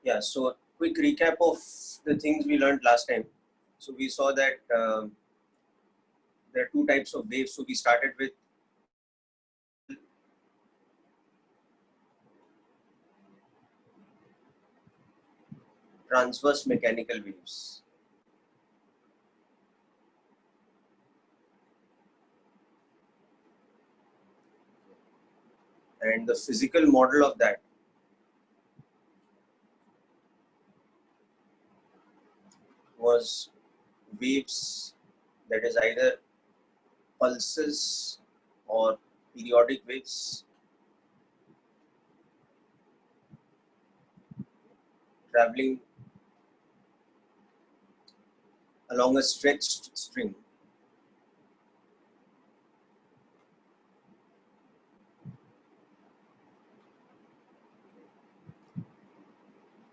Yeah, so quick recap of the things we learned last time. So we saw that there are two types of waves. So we started with transverse mechanical waves. And the physical model of that was waves, that is either pulses or periodic waves traveling along a stretched string.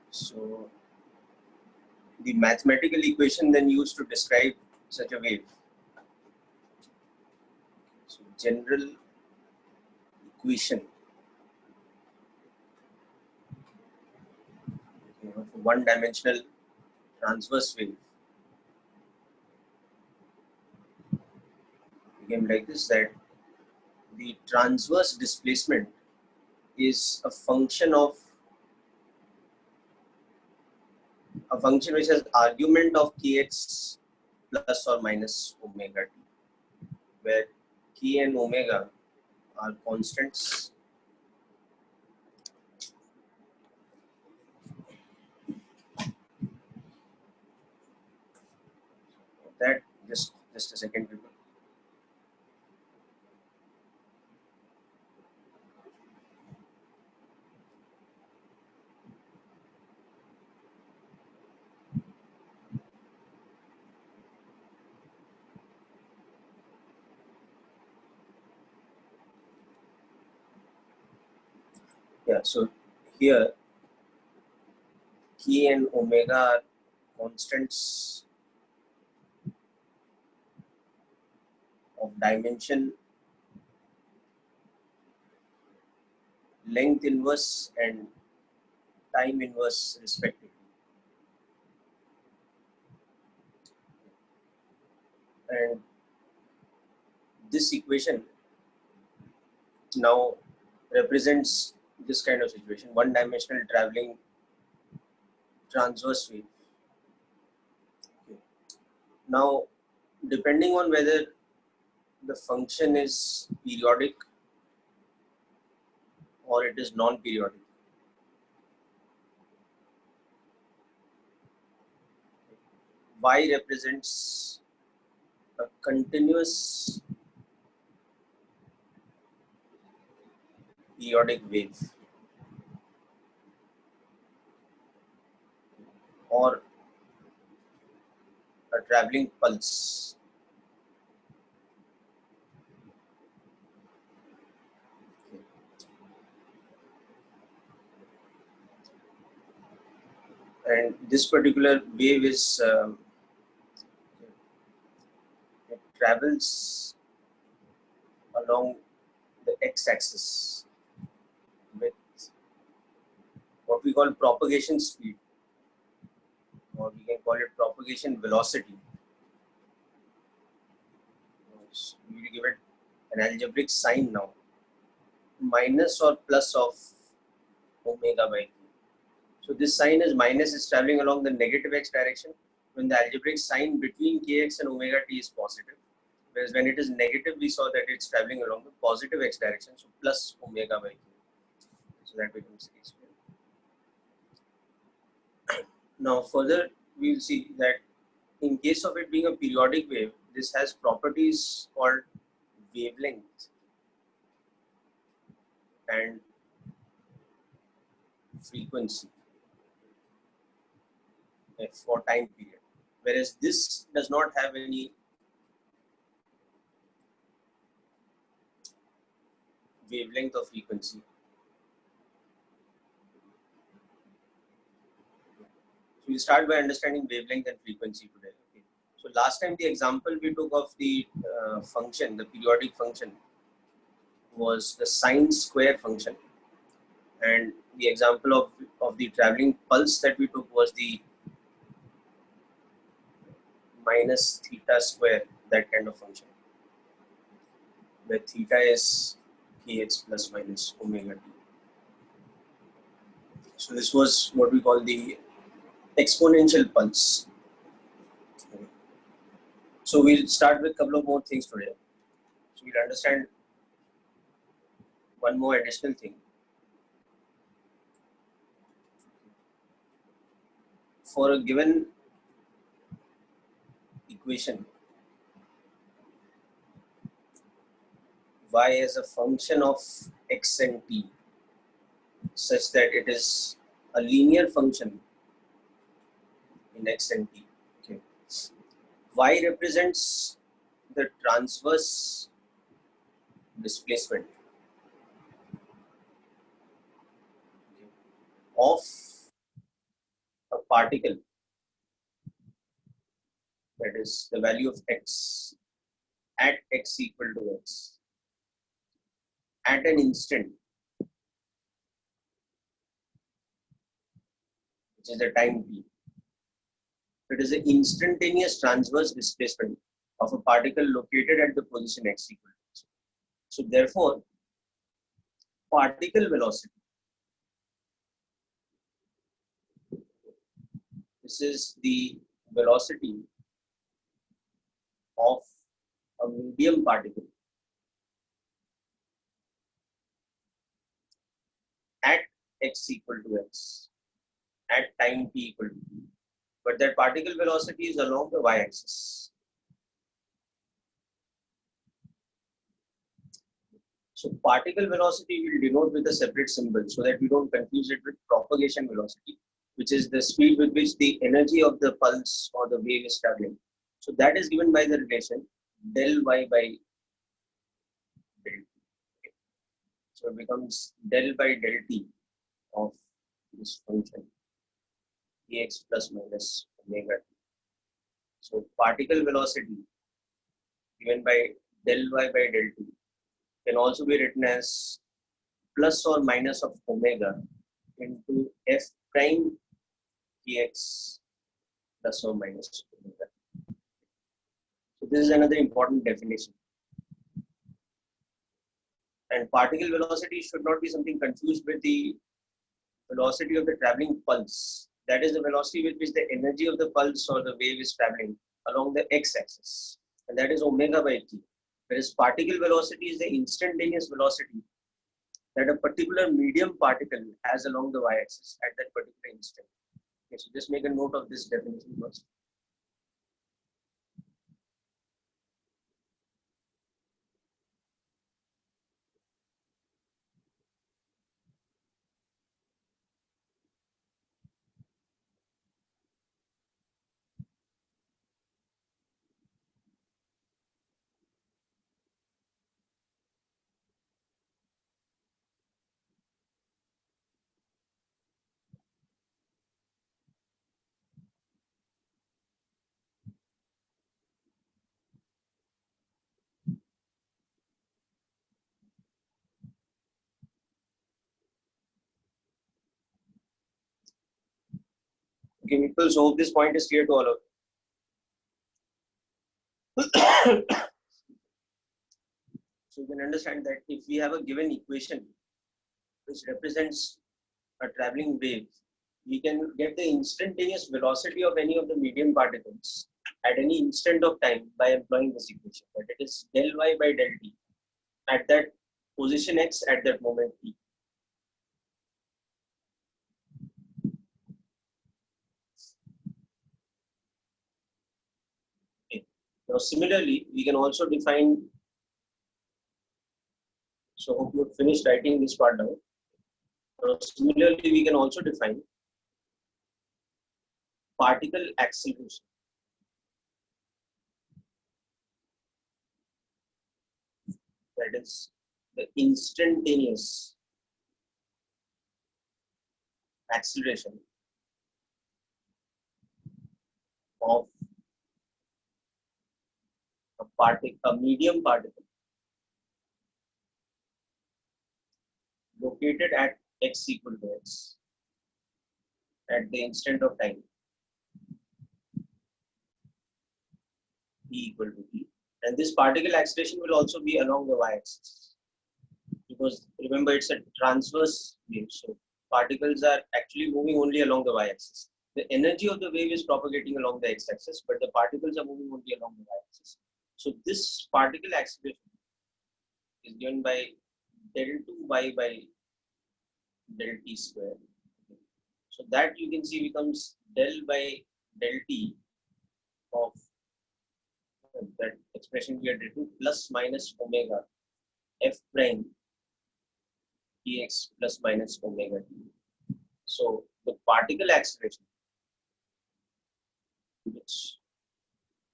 So the mathematical equation then used to describe such a wave. So general equation for one-dimensional transverse wave became like this, that the transverse displacement is a function which has argument of kx plus or minus omega t, where k and omega are constants. That just a second, people. Yeah, so here k and omega are constants of dimension, length inverse and time inverse respectively. And this equation now represents this kind of situation, one-dimensional traveling transverse wave. Okay. Now, depending on whether the function is periodic or it is non-periodic, y represents a continuous periodic wave or a traveling pulse. And this particular wave is it travels along the x-axis with what we call propagation speed, or we can call it propagation velocity. We will give it an algebraic sign now, minus or plus of omega by t. So this sign is minus, is traveling along the negative x direction, when the algebraic sign between kx and omega t is positive. Whereas when it is negative, we saw that it's traveling along the positive x direction, so plus omega by q. So that becomes h. Now further, we will see that in case of it being a periodic wave, this has properties called wavelength and frequency for time period. Whereas this does not have any wavelength or frequency. So we start by understanding wavelength and frequency today. Okay. So last time the example we took of the function, the periodic function, was the sine square function, and the example of the traveling pulse that we took was the minus theta square, that kind of function, where theta is kx plus minus omega t. So this was what we call the exponential pulse. Okay. So we'll start with a couple of more things today. So we'll understand one more additional thing. For a given equation, y as a function of x and t, such that it is a linear function in x and t. Okay. Y represents the transverse displacement of a particle, that is the value of x at x equal to x at an instant, which is the time t. It is an instantaneous transverse displacement of a particle located at the position x equal to x. So therefore, particle velocity, this is the velocity of a medium particle at x equal to x at time t equal to t. But that particle velocity is along the y-axis. So particle velocity will denote with a separate symbol so that we don't confuse it with propagation velocity, which is the speed with which the energy of the pulse or the wave is traveling. So that is given by the relation del y by del t. Okay. So it becomes del by del t of this function kx plus minus omega t. So particle velocity given by del y by del t can also be written as plus or minus of omega into f prime kx plus or minus omega. So this is another important definition. And particle velocity should not be something confused with the velocity of the traveling pulse. That is the velocity with which the energy of the pulse or the wave is traveling along the x-axis, and that is omega by t. Whereas particle velocity is the instantaneous velocity that a particular medium particle has along the y-axis at that particular instant. Okay, so just make a note of this definition first. Okay, people, so hope this point is clear to all of you. So you can understand that if we have a given equation which represents a traveling wave, we can get the instantaneous velocity of any of the medium particles at any instant of time by employing this equation. But it is del y by del t at that position x at that moment t. Okay. Now similarly, we can also define, so hope you finished writing this part down. Now similarly, we can also define particle acceleration. That is the instantaneous acceleration of a medium particle located at x equal to x at the instant of time e equal to t, and this particle acceleration will also be along the y-axis, because remember it's a transverse wave, so particles are actually moving only along the y-axis. The energy of the wave is propagating along the x-axis, but the particles are moving only along the y-axis. So this particle acceleration is given by del 2y by del t square. So that you can see becomes del by del t of that expression we had written plus minus omega f prime dx plus minus omega t. So the particle acceleration, which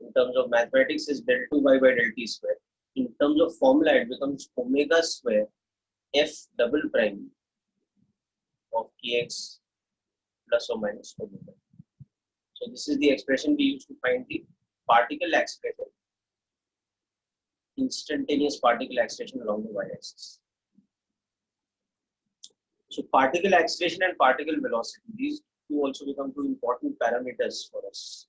in terms of mathematics is del 2y by del t square, in terms of formula it becomes omega square f double prime of kx plus or minus omega. So this is the expression we use to find the particle acceleration, instantaneous particle acceleration along the y-axis. So particle acceleration and particle velocity, these two also become two important parameters for us.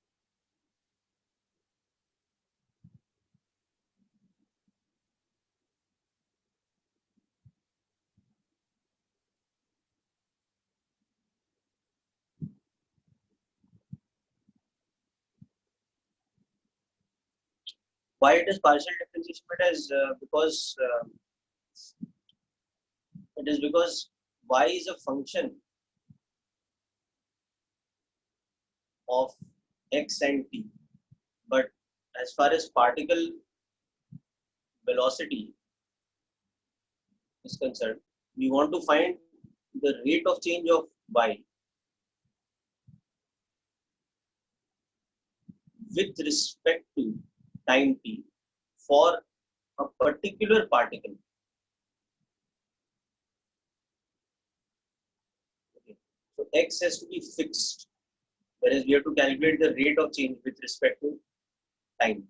Why it is partial differentiation? It is because y is a function of x and t, but as far as particle velocity is concerned, we want to find the rate of change of y with respect to time t for a particular particle. Okay. So x has to be fixed, whereas we have to calculate the rate of change with respect to time.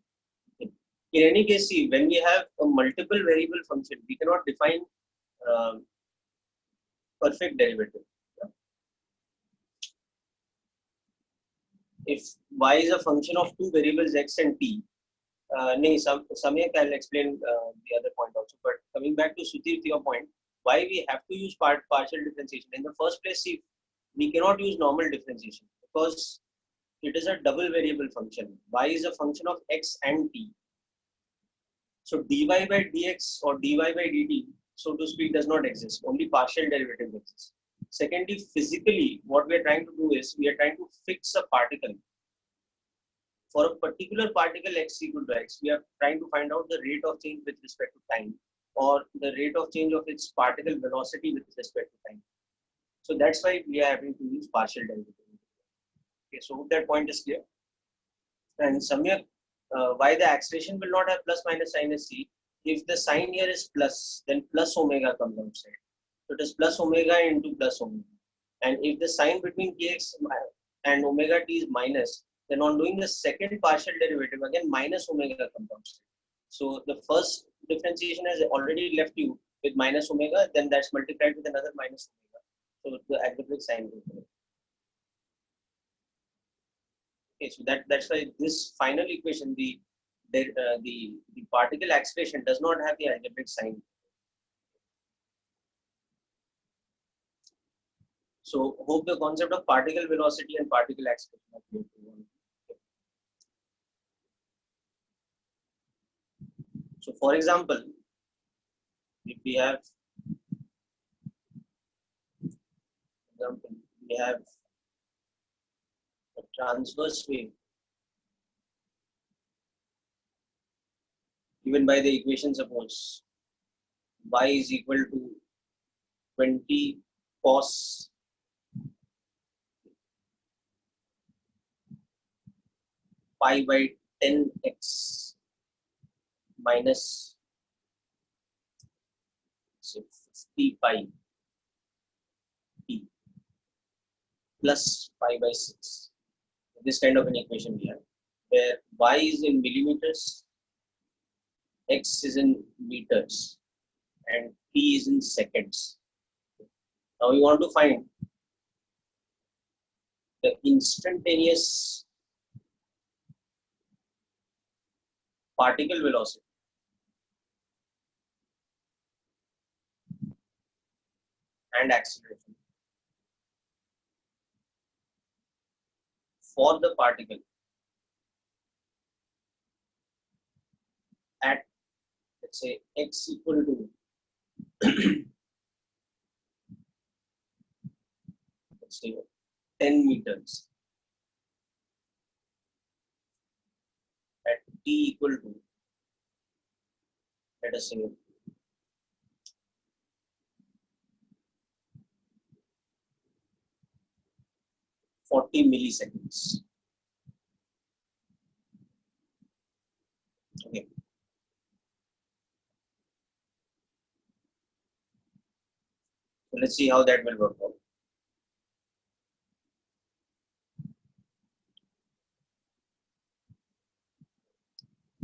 Okay. In any case, see, when we have a multiple variable function, we cannot define perfect derivative. If y is a function of two variables x and t, Samyak, I'll explain the other point also. But coming back to Sutir, to your point, why we have to use partial differentiation? In the first place, see, we cannot use normal differentiation because it is a double variable function. Y is a function of x and t. So dy by dx or dy by dt, so to speak, does not exist. Only partial derivative exists. Secondly, physically, what we are trying to do is we are trying to fix a particle. For a particular particle x equal to x, we are trying to find out the rate of change with respect to time, or the rate of change of its particle velocity with respect to time. So that's why we are having to use partial derivative. Okay, so hope that point is clear. And Samyak, why the acceleration will not have plus minus sign is c. If the sign here is plus, then plus omega comes outside. So it is plus omega into plus omega. And if the sign between kx and omega t is minus, then on doing the second partial derivative, again minus omega comes outside. So the first differentiation has already left you with minus omega, then that's multiplied with another minus omega. So the algebraic sign will come. Okay, so that's why this final equation, the particle acceleration does not have the algebraic sign. So hope the concept of particle velocity and particle acceleration are clear to you. So for example, if we have a transverse wave given by the equation, suppose y is equal to 20 cos pi by 10x minus 50 pi t plus pi by 6. This kind of an equation we have, where y is in millimeters, x is in meters, and t is in seconds. Now we want to find the instantaneous particle velocity and acceleration for the particle at, let's say, x equal to let's say 10 meters, at t equal to, let us say, 40 milliseconds. Okay. So let's see how that will work out.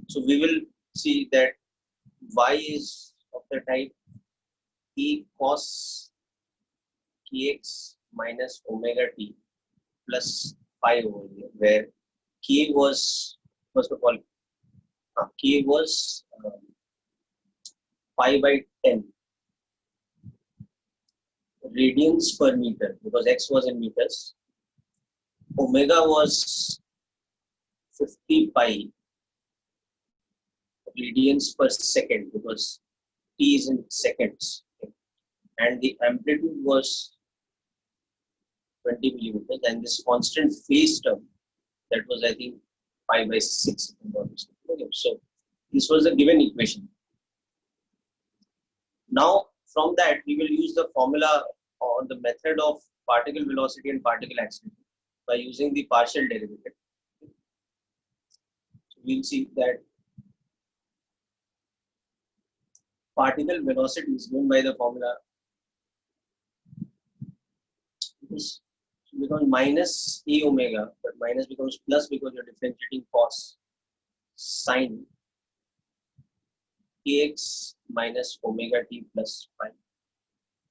So we will see that y is of the type e cos kx minus omega t plus phi over here, where k was, first of all, k was pi by 10 radians per meter, because x was in meters. Omega was 50 pi radians per second, because t is in seconds, and the amplitude was 20 millimeters, and this constant phase term, that was, I think, pi by 6. Okay, so this was the given equation. Now from that we will use the formula or the method of particle velocity and particle acceleration by using the partial derivative. So we'll see that particle velocity is given by the formula. This becomes minus a omega, but minus becomes plus because you're differentiating cos sine kx minus omega t plus phi.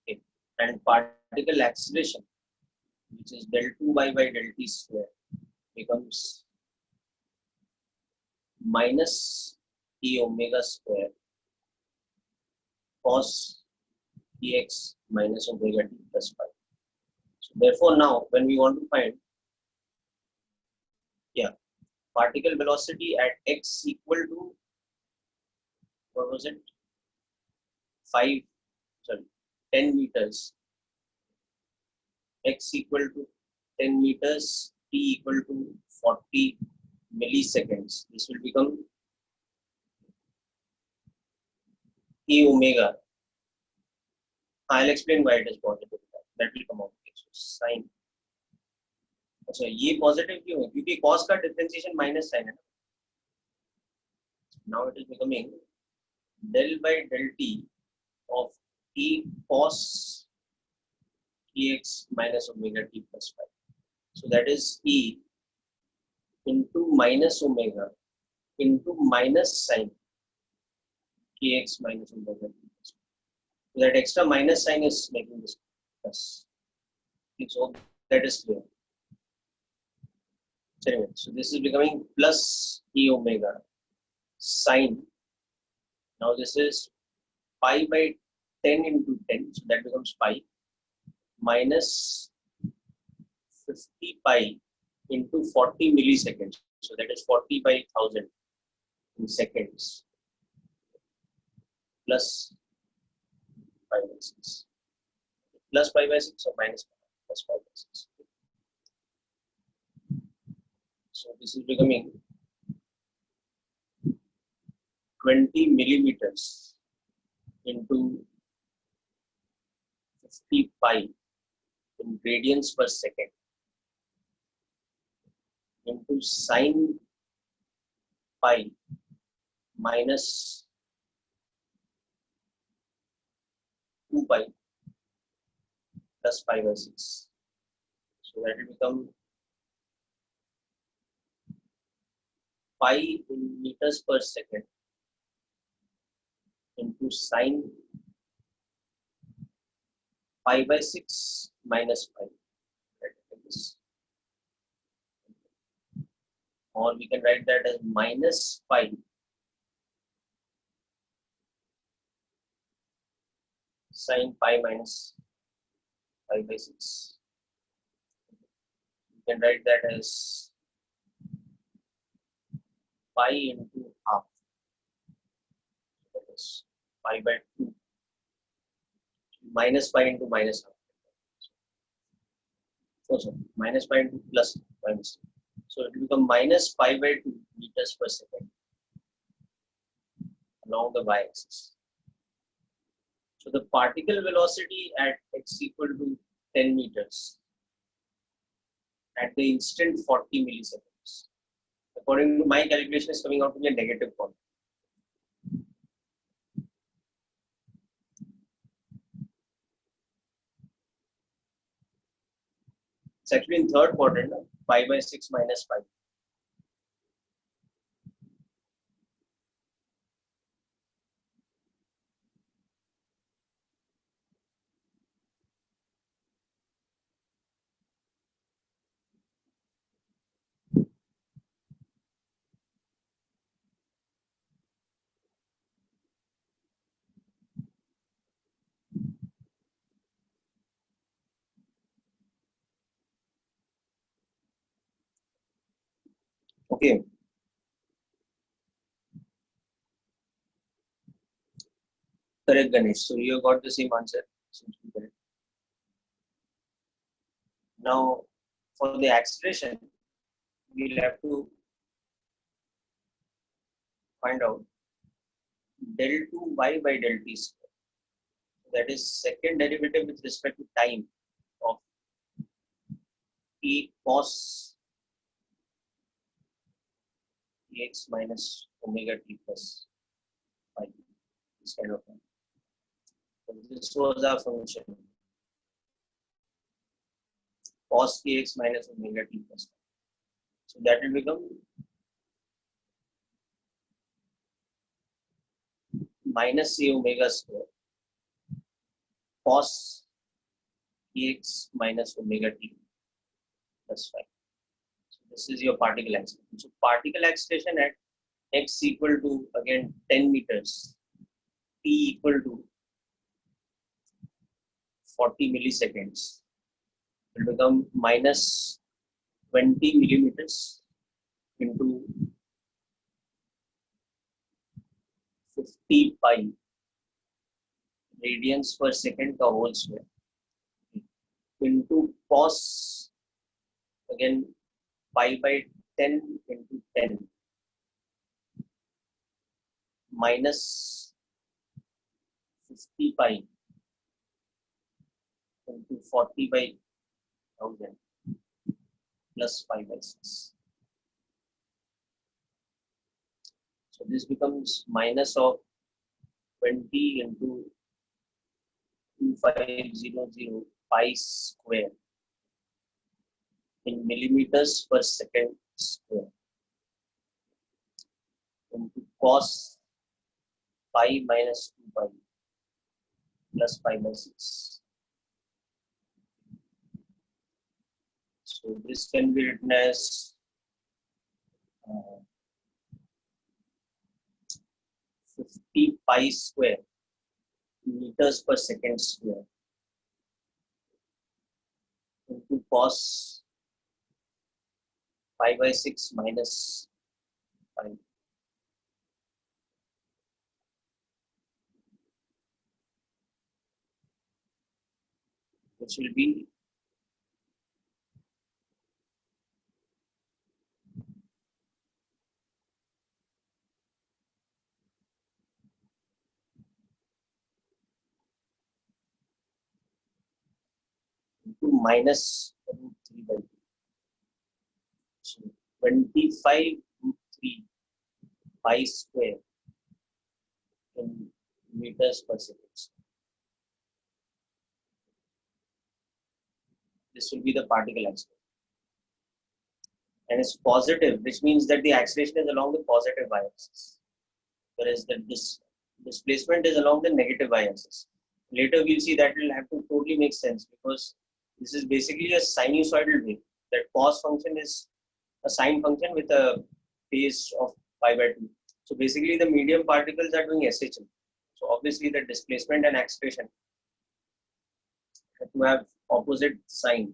Okay. And particle acceleration, which is del 2y by del t square, becomes minus e omega square cos kx minus omega t plus phi. So therefore now when we want to find particle velocity at x equal to, what was it, 10 meters, x equal to 10 meters, t equal to 40 milliseconds, this will become e omega. I'll explain why it is positive, that will come out. So sin, अच्छा ये positive क्यों है, क्योंकि cos का differentiation minus sign है. Now it is becoming del by del t of e cos kx minus omega t plus phi. So that is e into minus omega into minus sin kx minus omega t plus phi. So that extra minus sign is making this plus. So that is clear. So this is becoming plus e omega sine. Now this is pi by 10 into 10, so that becomes pi, minus 50 pi into 40 milliseconds, so that is 40 by 1000 in seconds, plus pi by 6, plus pi by 6 or minus pi, plus pi by 6. So this is becoming 20 millimeters into 50 pi in radians per second into sine pi minus 2 pi plus pi by 6. So that will become pi in meters per second into sine pi by 6 minus pi, right, like this. Or we can write that as minus pi sine pi minus pi by 6. You can write that as pi into half, that is pi by 2, minus pi into minus half. Oh, sorry, minus pi into plus minus. So it will become minus pi by 2 meters per second along the y-axis. So the particle velocity at x equal to 10 meters at the instant 40 milliseconds, according to my calculation, is coming out to be a negative quantity. It's actually in third quadrant, pi by 6 minus pi. Okay. Correct, Ganesh. So you got the same answer. Seems to be correct. Now, for the acceleration, we'll have to find out del 2y by del t square. That is second derivative with respect to time of e cos x minus omega t plus pi. This kind of thing. So this was our function cos kx minus omega t plus pi. So that will become minus c omega square cos kx minus omega t plus pi. So this is your particle acceleration. So particle acceleration at x equal to again 10 meters, t equal to 40 milliseconds will become minus 20 millimeters into 50 pi radians per second का whole square into cos again pi by 10 into 10 minus 50 pi into 40 by 1000 plus pi by 6. So this becomes minus of 20 into 2500 pi square in millimeters per second square into cos pi minus 2 pi plus pi by 6. So this can be written as 50 pi square meters per second square into cos pi by 6 minus pi, which will be into minus root 3 by 2. So 25 root 3 pi square in meters per second. This will be the particle acceleration. And it's positive, which means that the acceleration is along the positive y-axis, whereas the displacement is along the negative y-axis. Later we'll see that will have to totally make sense because this is basically a sinusoidal wave. That cos function is a sine function with a phase of pi by 2. So basically the medium particles are doing SHM. So obviously the displacement and acceleration have to have opposite sign.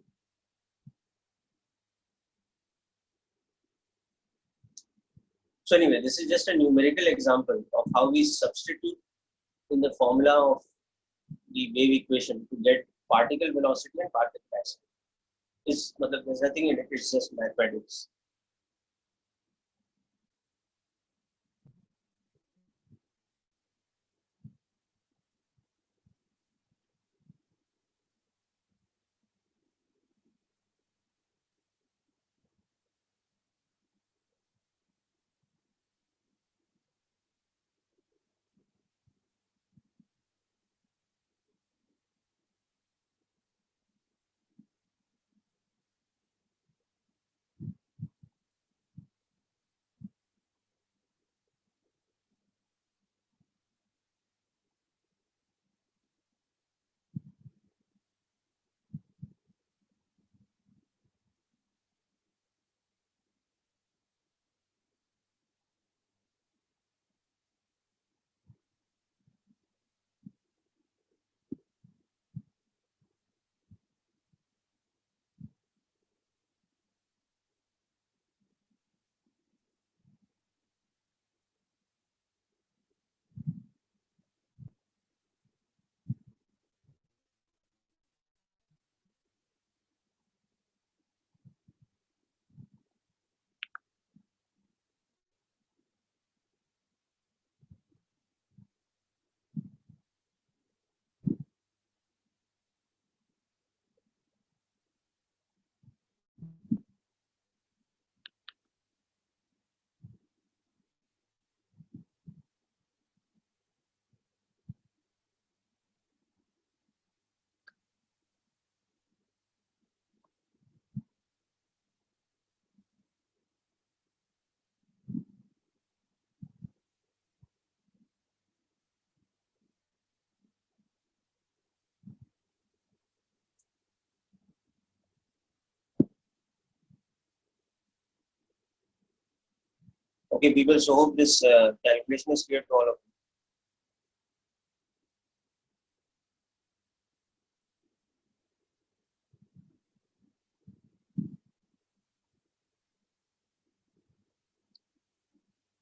So anyway, this is just a numerical example of how we substitute in the formula of the wave equation to get particle velocity and particle mass. There's nothing in it, it's just mathematics. Okay, people, so hope this calculation is clear to all of you.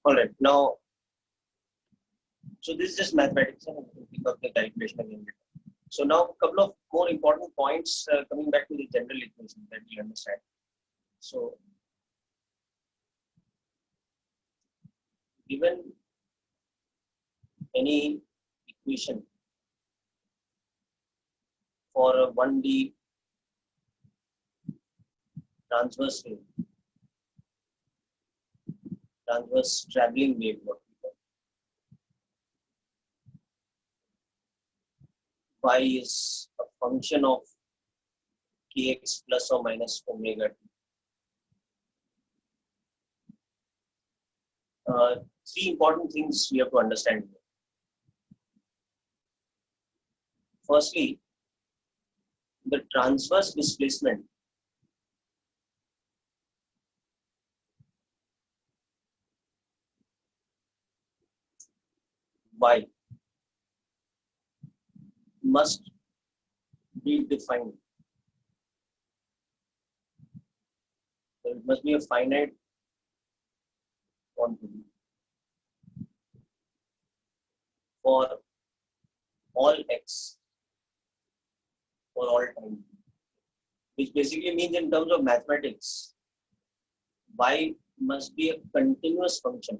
All right, now, so this is just mathematics, and we'll pick up the calculation again. So now a couple of more important points coming back to the general equation that we understand. So given any equation for a 1D transverse wave, transverse traveling wave, what we call, phi is a function of kx plus or minus omega t. Three important things we have to understand here. Firstly, the transverse displacement y must be defined. So it must be a finite quantity for all x for all time, which basically means in terms of mathematics, y must be a continuous function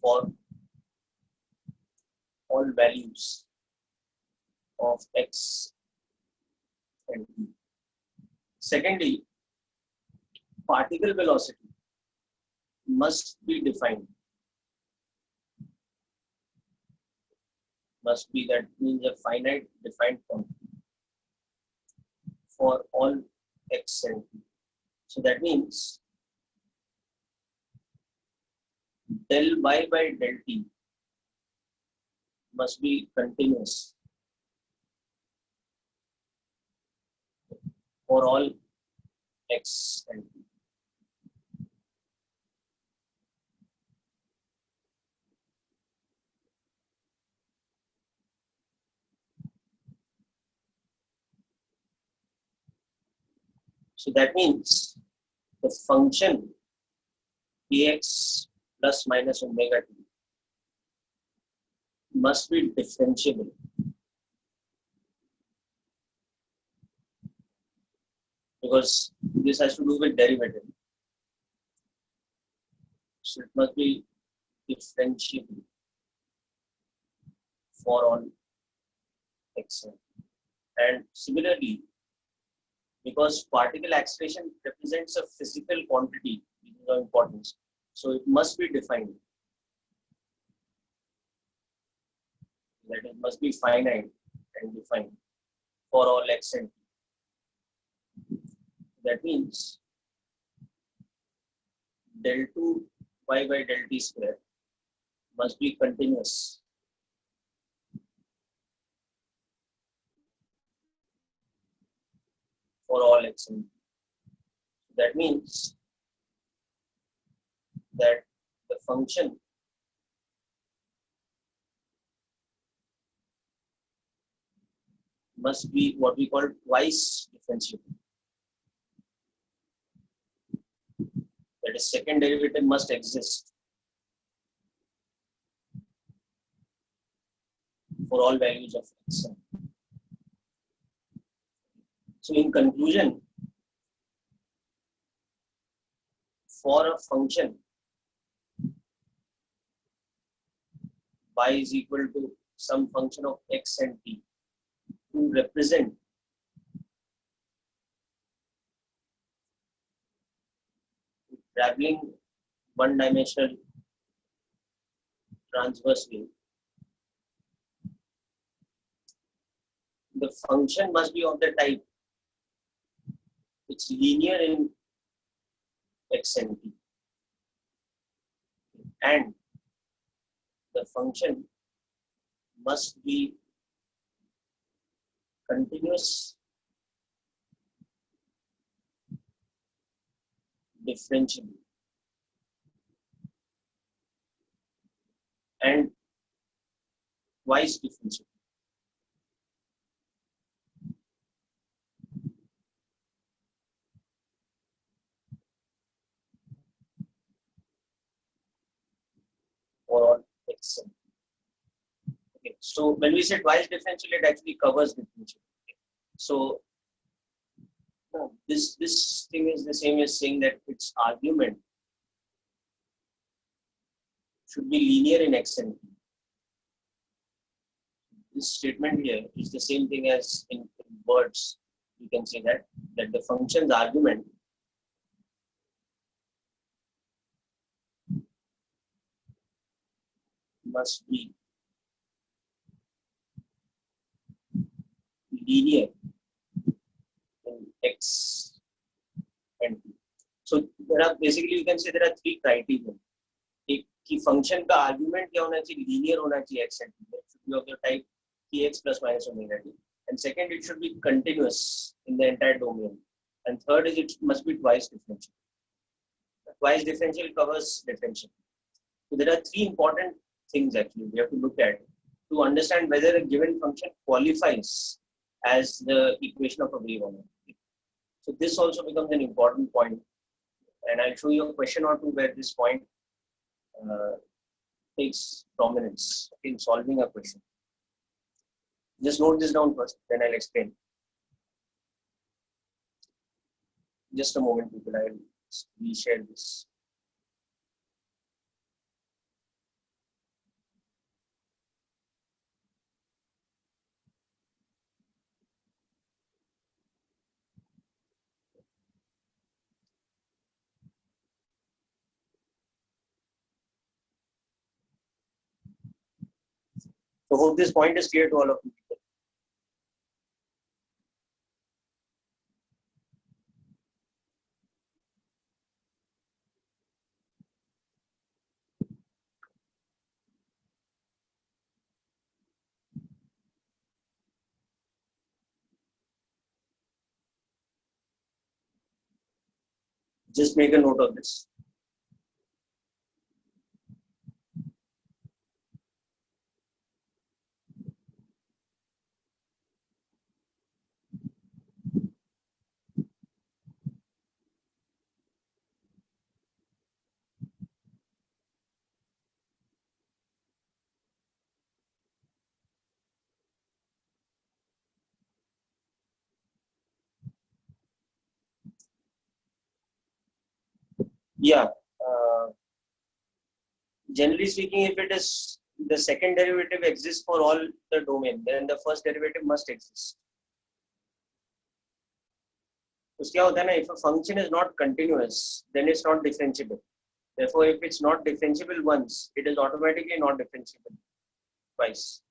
for all values of x and t. Secondly, particle velocity must be defined. Must be, that means a finite defined quantity for all x and t. So that means del y by del t must be continuous for all x and t. So that means the function kx plus minus omega t must be differentiable because this has to do with derivative. So it must be differentiable for all x. And similarly, because particle acceleration represents a physical quantity, this is of importance. So it must be defined. That it must be finite and defined for all x and t. That means del 2 y by del t square must be continuous for all x and t. That means that the function must be what we call twice differentiable. That is, second derivative must exist for all values of x. So in conclusion, for a function y is equal to some function of x and t to represent traveling one-dimensional transverse wave, the function must be of the type it's linear in x and t, and the function must be continuous, differentiable, and twice differentiable. For all x and t. Okay, so when we say twice differential, it actually covers differential. Okay. So this thing is the same as saying that its argument should be linear in x and t. This statement here is the same thing as in words. You can say that the function's argument must be linear in x and t. So there are basically, you can say there are three criteria. एक कि function का argument क्या होना चाहिए, linear होना चाहिए x and t. It should be of the type kx plus minus omega t. And second, it should be continuous in the entire domain. And third is it must be twice differential. Twice differential covers differential. So there are three important things actually we have to look at to understand whether a given function qualifies as the equation of a wave or not. So this also becomes an important point, and I'll show you a question or two where this point takes prominence in solving a question. Just note this down first, then I'll explain. Just a moment, people. I'll reshare this. So hope this point is clear to all of you. Just make a note of this. Yeah. Generally speaking, if it is the second derivative exists for all the domain, then the first derivative must exist. तो क्या होता है ना, if a function is not continuous, then it's not differentiable. Therefore, if it's not differentiable once, it is automatically not differentiable twice.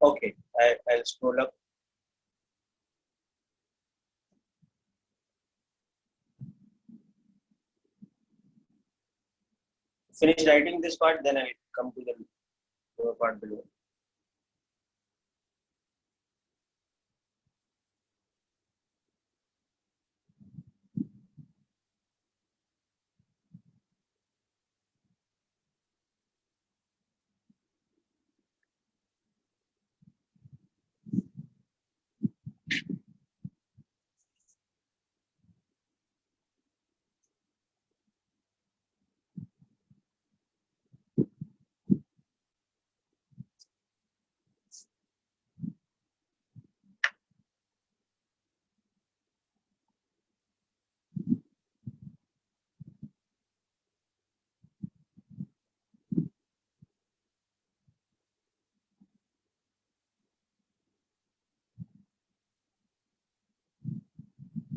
Okay, I'll scroll up. Finish writing this part, then I'll come to the lower part below.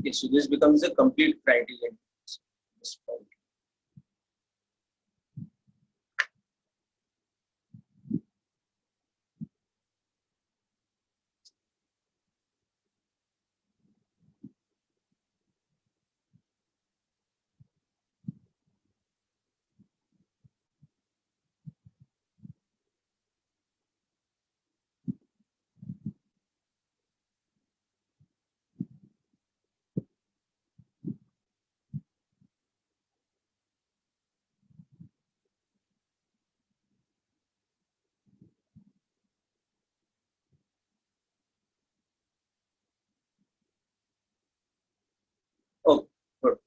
Okay, so this becomes a complete criterion. This point. Oh, good.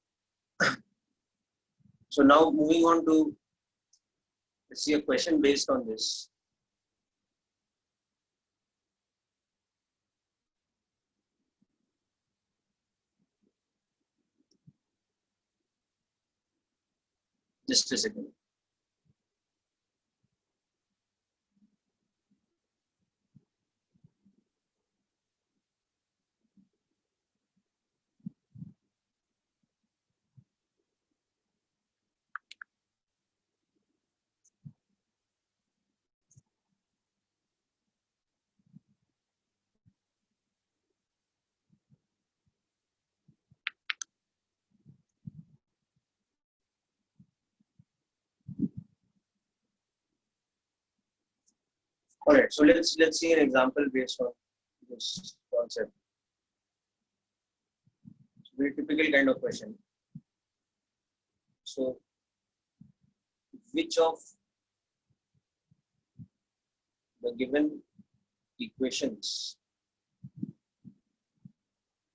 So now moving on to, let's see a question based on this. Just a second. All right, so let's see an example based on this concept. It's a very typical kind of question. So, which of the given equations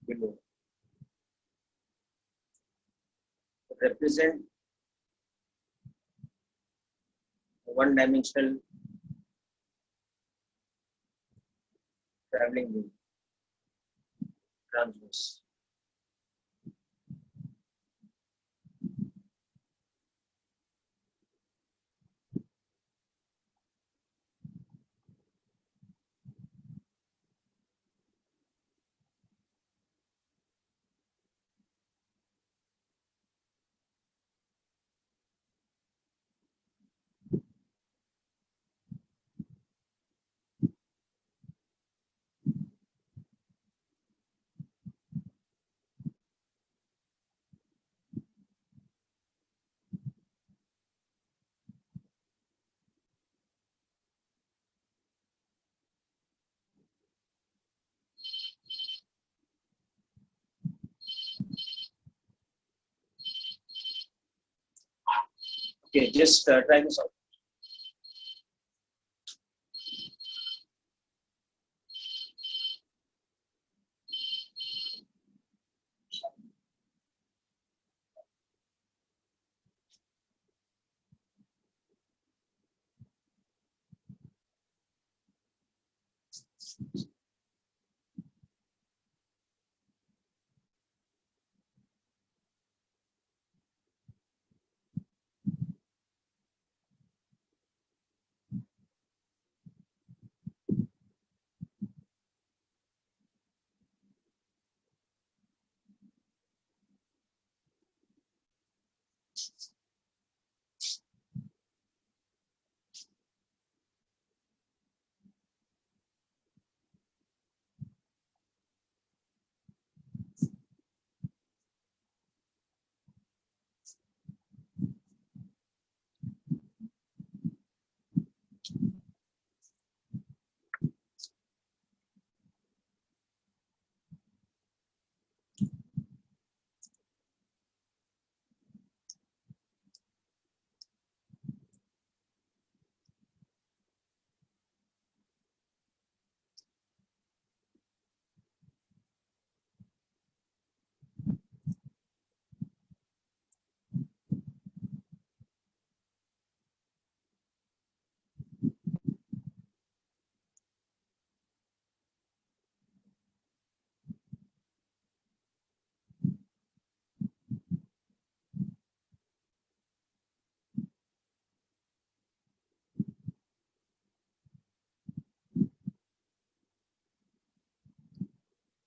below represent one-dimensional traveling wave transverse. Okay, just try this out.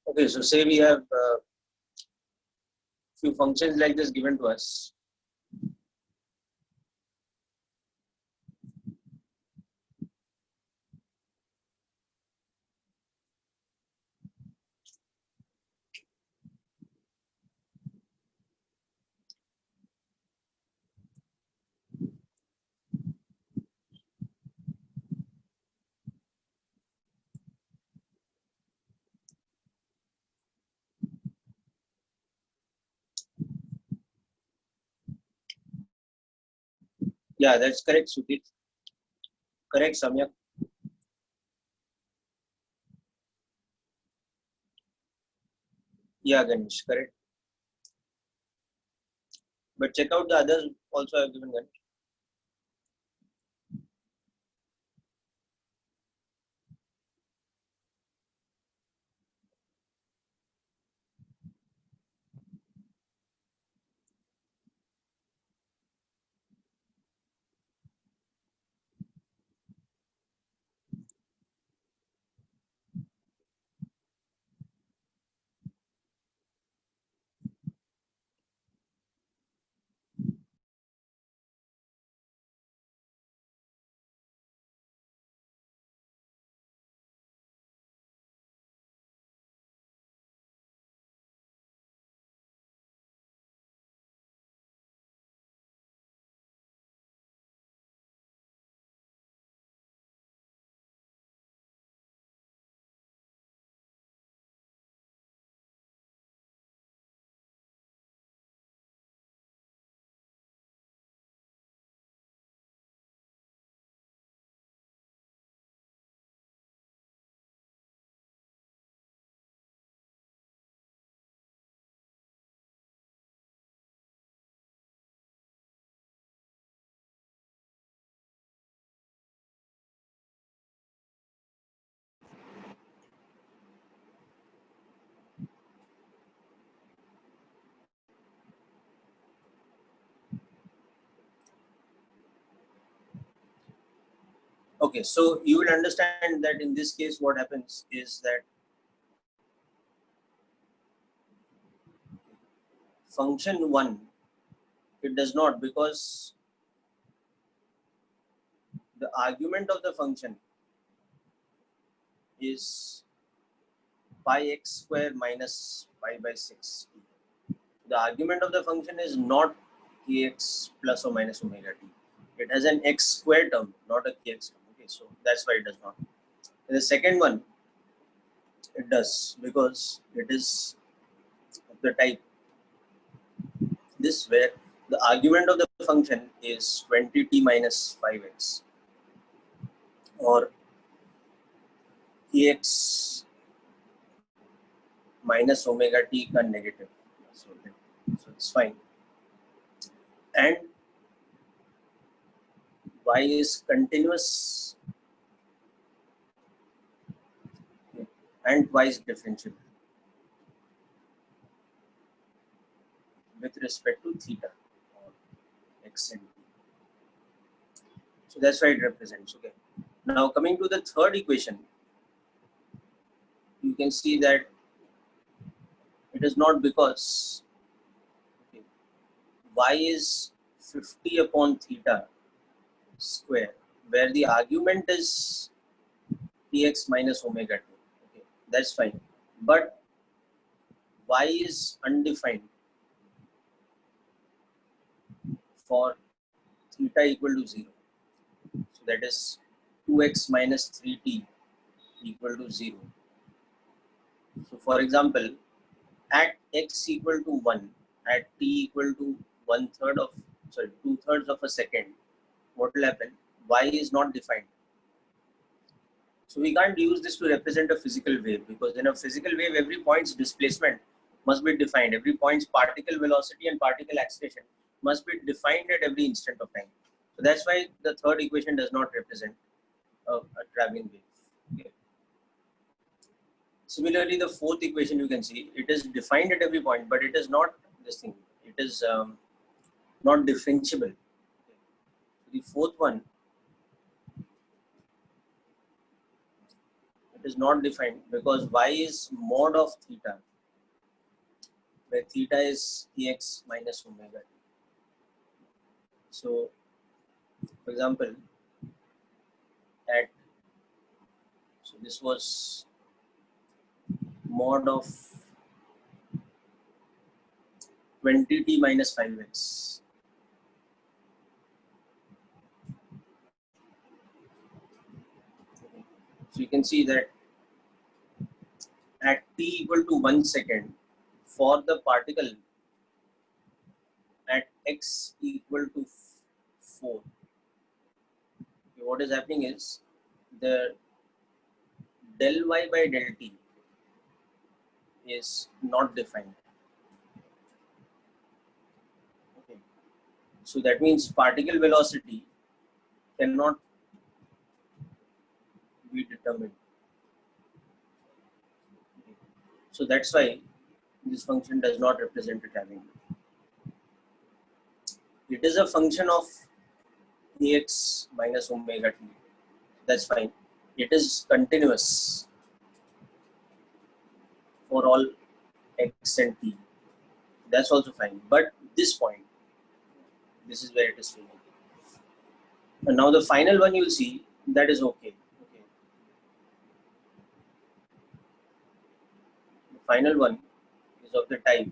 Okay, so say we have few functions like this given to us. Yeah, that's correct, Sudhir. Correct, Samyak. Yeah, Ganesh, correct. But check out the others also I've given Ganesh. Okay, so you will understand that in this case what happens is that function 1, it does not, because the argument of the function is pi x square minus pi by 6. The argument of the function is not kx plus or minus omega t. It has an x square term, not a kx term. Okay, so that's why it does not. And the second one, it does, because it is of the type this, where the argument of the function is 20t minus 5x, or kx minus omega t ka negative. So it's fine. And y is continuous and y is differentiable with respect to theta or x and t. So that's why it represents. Okay. Now coming to the third equation, you can see that it is not, because okay, y is 50 upon theta square, where the argument is px minus omega t. Okay, that's fine. But y is undefined for theta equal to 0. So that is 2x minus 3t equal to 0. So for example, at x equal to 1, at t equal to 2/3 of a second, what will happen? Y is not defined. So we can't use this to represent a physical wave, because in a physical wave, every point's displacement must be defined. Every point's particle velocity and particle acceleration must be defined at every instant of time. So that's why the third equation does not represent a traveling wave. Okay. Similarly, the fourth equation, you can see it is defined at every point, but it is not this thing. It is not differentiable. The fourth one, it is not defined because y is mod of theta, where theta is kx minus omega t. So, for example, at this was mod of 20t minus 5x. So you can see that at t equal to 1 second, for the particle at x equal to 4, what is happening is the del y by del t is not defined. Okay. So that means particle velocity cannot be determined. Okay. So that's why this function does not represent a traveling wave. It is a function of kx minus omega t. That's fine. It is continuous for all x and t. That's also fine. But this point, this is where it is failing. And now the final one you'll see, that is okay. Okay. The final one is of the type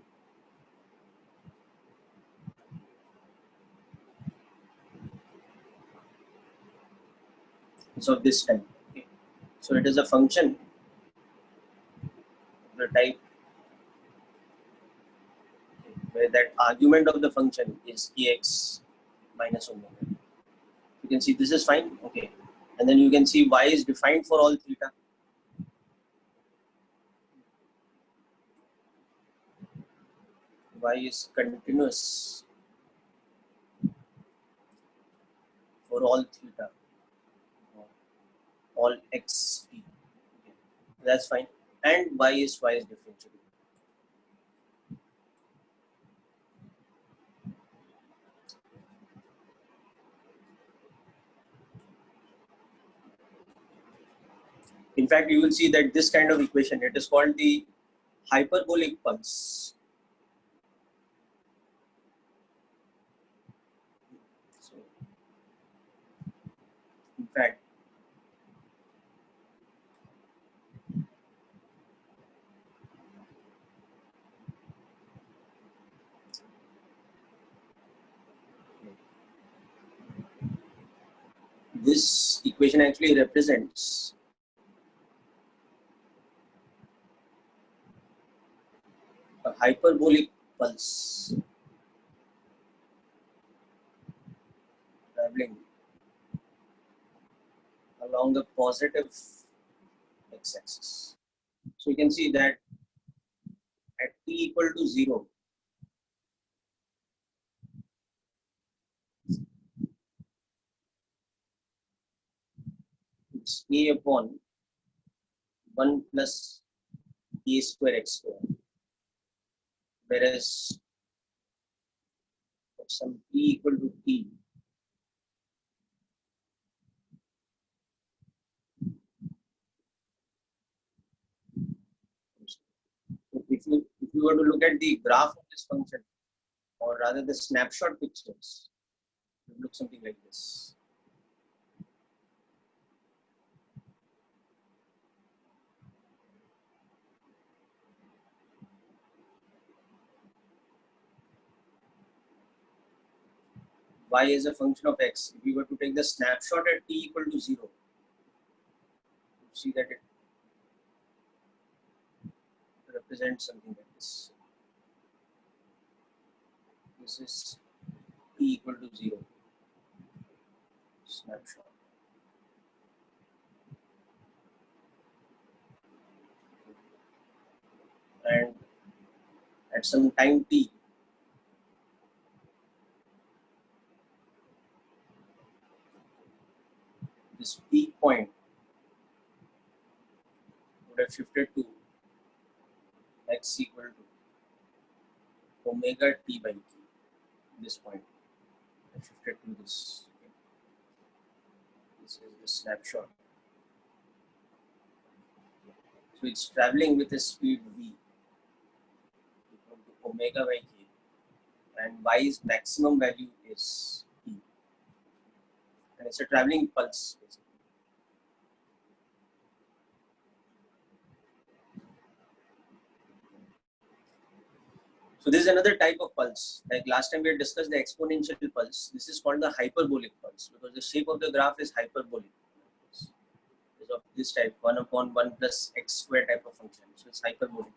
of this type. Okay. So it is a function of the type where that argument of the function is kx minus omega. You can see this is fine. Okay. And then you can see y is defined for all theta. Y is continuous for all theta, all x t. Okay. That's fine. And y is differentiable. In fact, you will see that this kind of equation, it is called the hyperbolic pulse. So, in fact, this equation actually represents a hyperbolic pulse traveling along the positive x-axis. So you can see that at t equal to 0, it's a upon 1 plus a square x square, whereas at some t equal to t, so if you were to look at the graph of this function, or rather the snapshot pictures, it would look something like this. Y is a function of x. If we were to take the snapshot at t equal to 0, you see that it represents something like this. This is t equal to 0 snapshot. And at some time t, this peak point would have shifted to x equal to omega t by t. This point have shifted to this. This is the snapshot. So it's traveling with a speed v equal to omega by k, and y's maximum value is t, and it's a traveling pulse basically. So this is another type of pulse. Like last time we had discussed the exponential pulse. This is called the hyperbolic pulse because the shape of the graph is hyperbolic. It's of this type, 1 upon 1 plus x square type of function. So it's hyperbolic.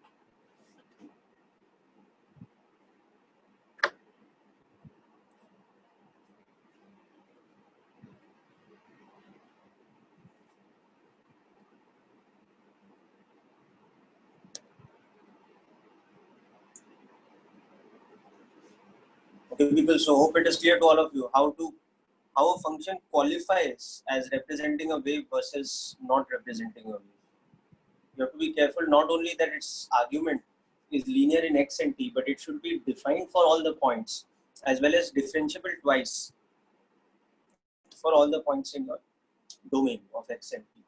Okay, people. So hope it is clear to all of you how a function qualifies as representing a wave versus not representing a wave. You have to be careful not only that its argument is linear in x and t, but it should be defined for all the points as well as differentiable twice for all the points in your domain of x and t.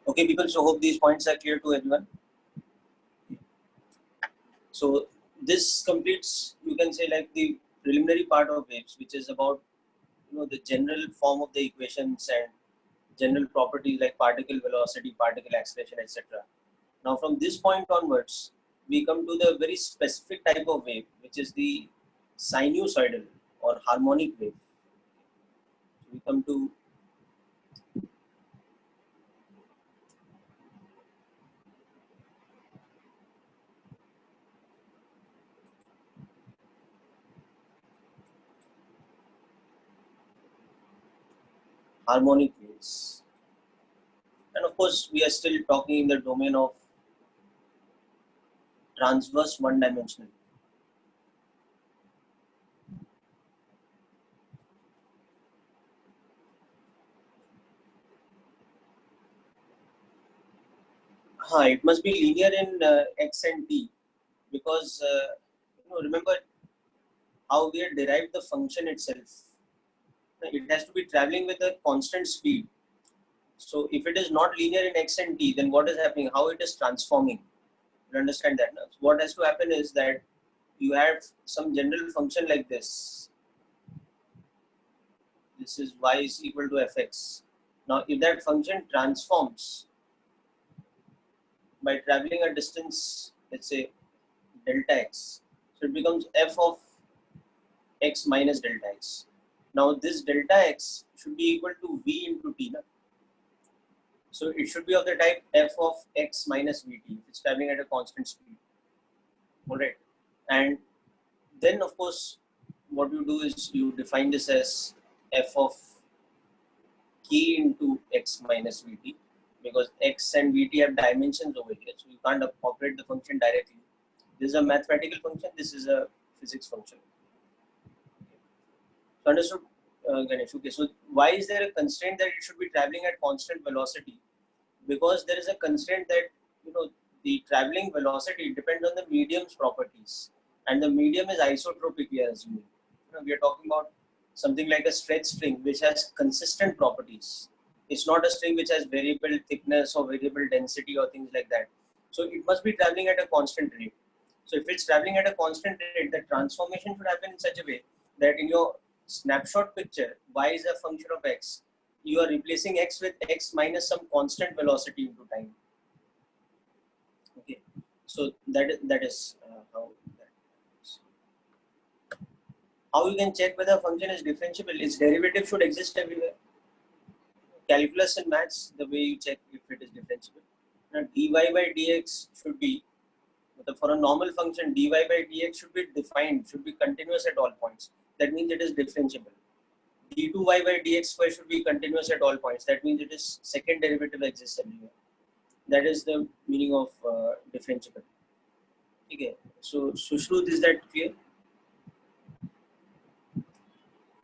Okay, people, so hope these points are clear to everyone. So this completes, you can say, like the preliminary part of waves, which is about the general form of the equations and general properties like particle velocity, particle acceleration, etc. Now from this point onwards, we come to the very specific type of wave, which is the sinusoidal or harmonic wave. We come to harmonic waves. And of course, we are still talking in the domain of transverse one-dimensional. It must be linear in x and t, because remember how we had derived the function itself. It has to be traveling with a constant speed. So if it is not linear in x and t, then what is happening? How it is transforming? You understand that now? So what has to happen is that you have some general function like this. This is y is equal to fx. Now, if that function transforms by traveling a distance, let's say delta x, so it becomes f of x minus delta x. Now, this delta x should be equal to v into t. Na? So it should be of the type f of x minus vt. It's traveling at a constant speed. All right. And then, of course, what you do is you define this as f of k into x minus vt, because x and vt have dimensions over here. So you can't operate the function directly. This is a mathematical function. This is a physics function. So understood, Ganesh? Okay. So why is there a constraint that it should be traveling at constant velocity? Because there is a constraint that the traveling velocity depends on the medium's properties, and the medium is isotropic. We are assuming. We are talking about something like a stretch string which has consistent properties. It's not a string which has variable thickness or variable density or things like that. So it must be traveling at a constant rate. So if it's traveling at a constant rate, the transformation should happen in such a way that in your snapshot picture, y is a function of x. You are replacing x with x minus some constant velocity into time. Okay, so that is how that is. How you can check whether a function is differentiable? Its derivative should exist everywhere. Calculus and maths, the way you check if it is differentiable. Now dy by dx should be, for a normal function, dy by dx should be defined, should be continuous at all points. That means it is differentiable. d2y by dx square should be continuous at all points. That means it is second derivative exists everywhere. That is the meaning of differentiable. Okay. So Sushruth, is that clear?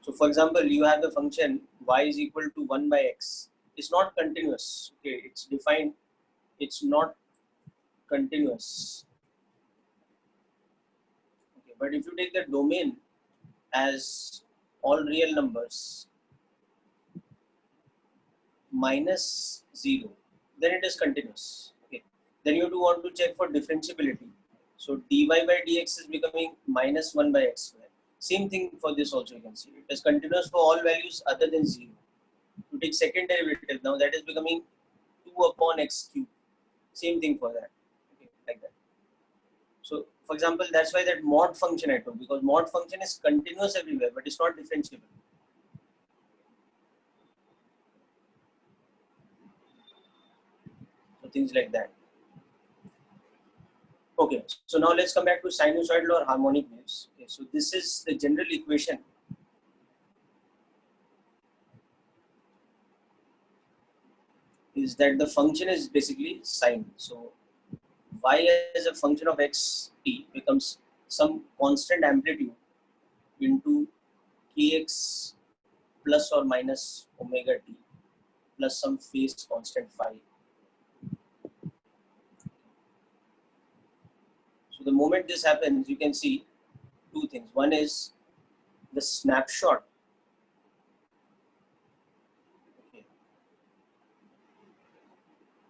So for example, you have the function y is equal to 1 by x. It's not continuous. Okay, it's defined. It's not continuous. Okay, but if you take the domain as all real numbers minus 0, then it is continuous. Okay, then you do want to check for differentiability. So dy by dx is becoming minus 1 by x square. Same thing for this also, you can see it is continuous for all values other than 0. You take second derivative, now that is becoming 2 upon x cube. Same thing for that. Okay, like that. So for example, that's why that mod function I took, because mod function is continuous everywhere, but it's not differentiable. So things like that. Okay, so now let's come back to sinusoidal or harmonic waves. Okay, so this is the general equation. Is that the function is basically sine. So y as a function of x t becomes some constant amplitude into kx plus or minus omega t plus some phase constant phi. So the moment this happens, you can see two things. One is the snapshot. Okay.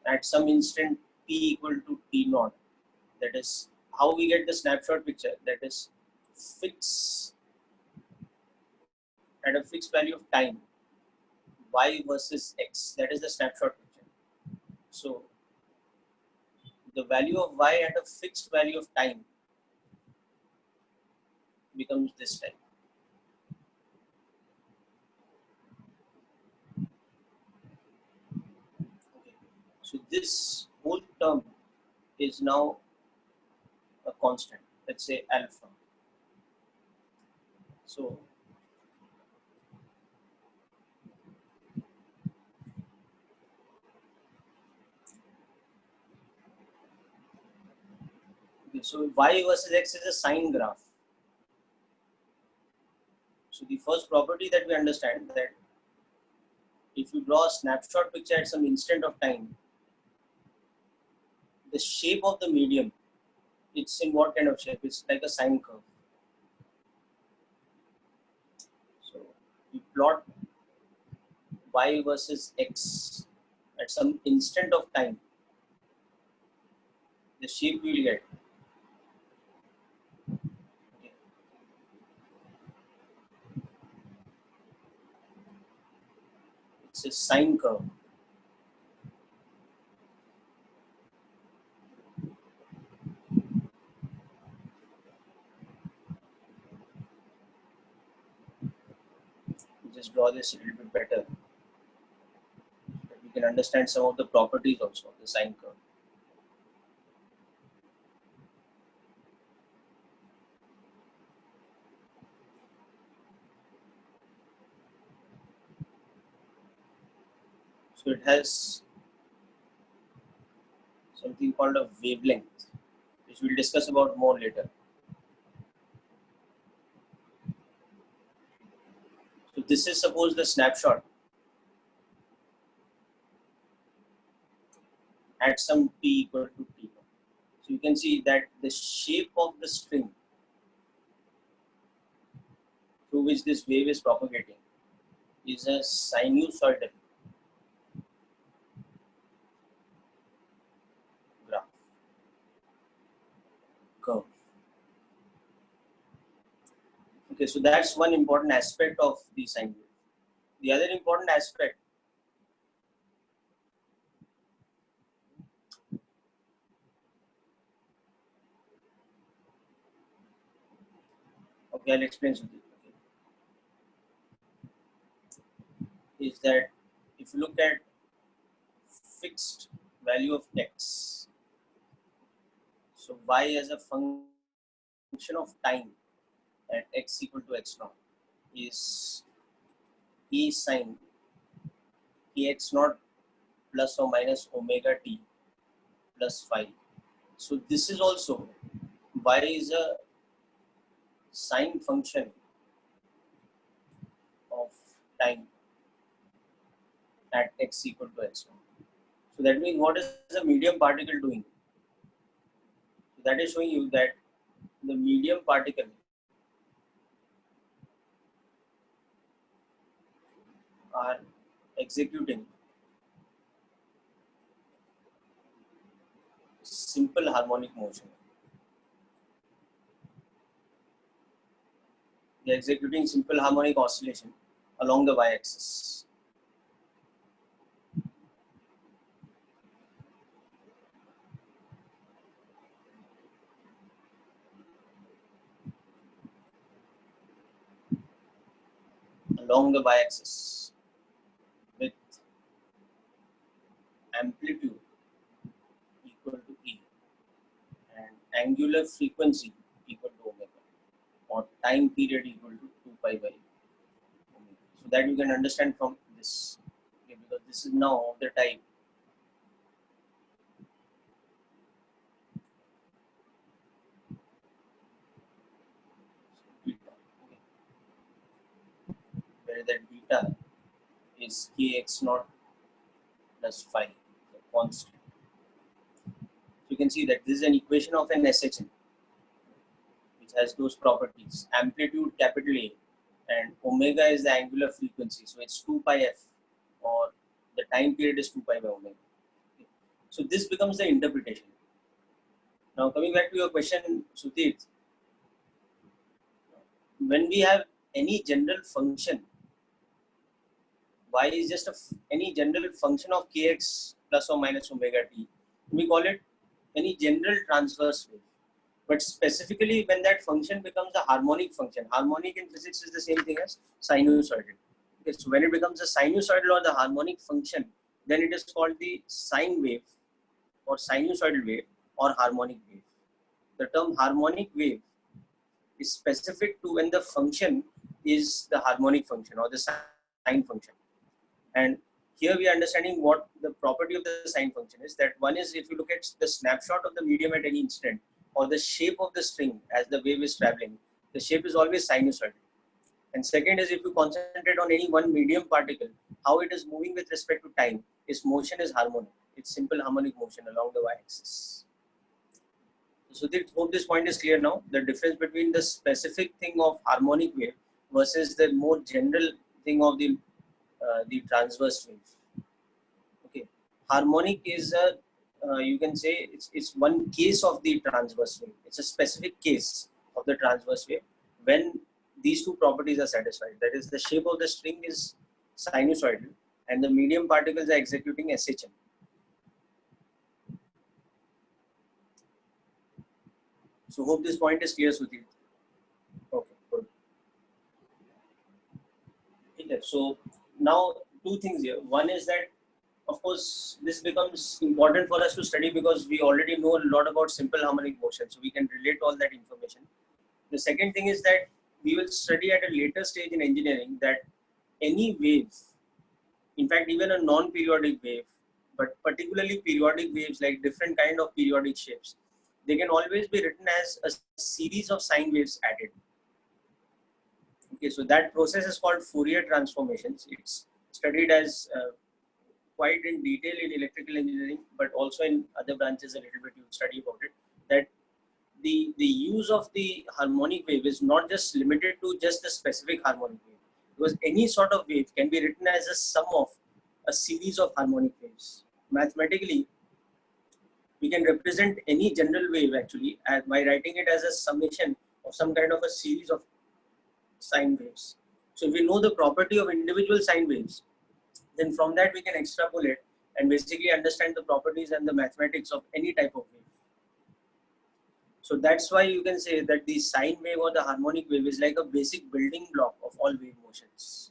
At some instant t equal to t naught. That is how we get the snapshot picture. That is fix at a fixed value of time, y versus x. That is the snapshot picture. So the value of y at a fixed value of time becomes this time. Okay. So this whole term is now a constant. Let's say alpha. So okay, so y versus x is a sine graph. So the first property that we understand, that if you draw a snapshot picture at some instant of time, the shape of the medium, it's in what kind of shape? It's like a sine curve. So we plot y versus x at some instant of time. The shape we will get. Okay. It's a sine curve. Just draw this a little bit better. We can understand some of the properties also of the sine curve. So it has something called a wavelength, which we'll discuss about more later. So this is suppose the snapshot at some t equal to t. So you can see that the shape of the string through which this wave is propagating is a sinusoidal graph curve. Okay, so that's one important aspect of the sine wave. The other important aspect okay, I'll explain something. Okay. Is that if you look at fixed value of x, so y as a function of time at x equal to x naught is e sine kx naught plus or minus omega t plus phi. So this is also y is a sine function of time at x equal to x naught. So that means what is the medium particle doing? So that is showing you that the medium particle are executing simple harmonic motion. They are executing simple harmonic oscillation along the y-axis. Along the y-axis with amplitude equal to E and angular frequency equal to omega, or time period equal to 2 pi by omega. So that you can understand from this, okay, because this is now of the type beta, okay, where that beta is kx naught plus phi, the constant. So you can see that this is an equation of an SHM which has those properties. Amplitude capital A and omega is the angular frequency. So it's 2 pi f, or the time period is 2 pi by omega. Okay. So this becomes the interpretation. Now coming back to your question, Sutit, when we have any general function, y is just any general function of kx plus or minus omega t, we call it any general transverse wave. But specifically when that function becomes a harmonic function, harmonic in physics is the same thing as sinusoidal. Okay, so when it becomes a sinusoidal or the harmonic function, then it is called the sine wave or sinusoidal wave or harmonic wave. The term harmonic wave is specific to when the function is the harmonic function or the sine function. And here we are understanding what the property of the sine function is. That one is, if you look at the snapshot of the medium at any instant, or the shape of the string as the wave is traveling, the shape is always sinusoidal. And second is, if you concentrate on any one medium particle, how it is moving with respect to time, its motion is harmonic. It's simple harmonic motion along the y-axis. So hope this point is clear now. The difference between the specific thing of harmonic wave versus the more general thing of the transverse wave. Okay, harmonic is a you can say it's one case of the transverse wave. It's a specific case of the transverse wave when these two properties are satisfied. That is, the shape of the string is sinusoidal and the medium particles are executing SHM. So hope this point is clear, Sudhir. Okay, good. Okay, so now two things here. One is that, of course, this becomes important for us to study because we already know a lot about simple harmonic motion, so we can relate all that information. The second thing is that we will study at a later stage in engineering that any wave, in fact, even a non-periodic wave, but particularly periodic waves like different kind of periodic shapes, they can always be written as a series of sine waves added. Okay, so that process is called Fourier transformations. It's studied as quite in detail in electrical engineering, but also in other branches a little bit you study about it. That the use of the harmonic wave is not just limited to just the specific harmonic wave, because any sort of wave can be written as a sum of a series of harmonic waves. Mathematically, we can represent any general wave actually by writing it as a summation of some kind of a series of sine waves. So if we know the property of individual sine waves, then from that we can extrapolate and basically understand the properties and the mathematics of any type of wave. So that's why you can say that the sine wave or the harmonic wave is like a basic building block of all wave motions.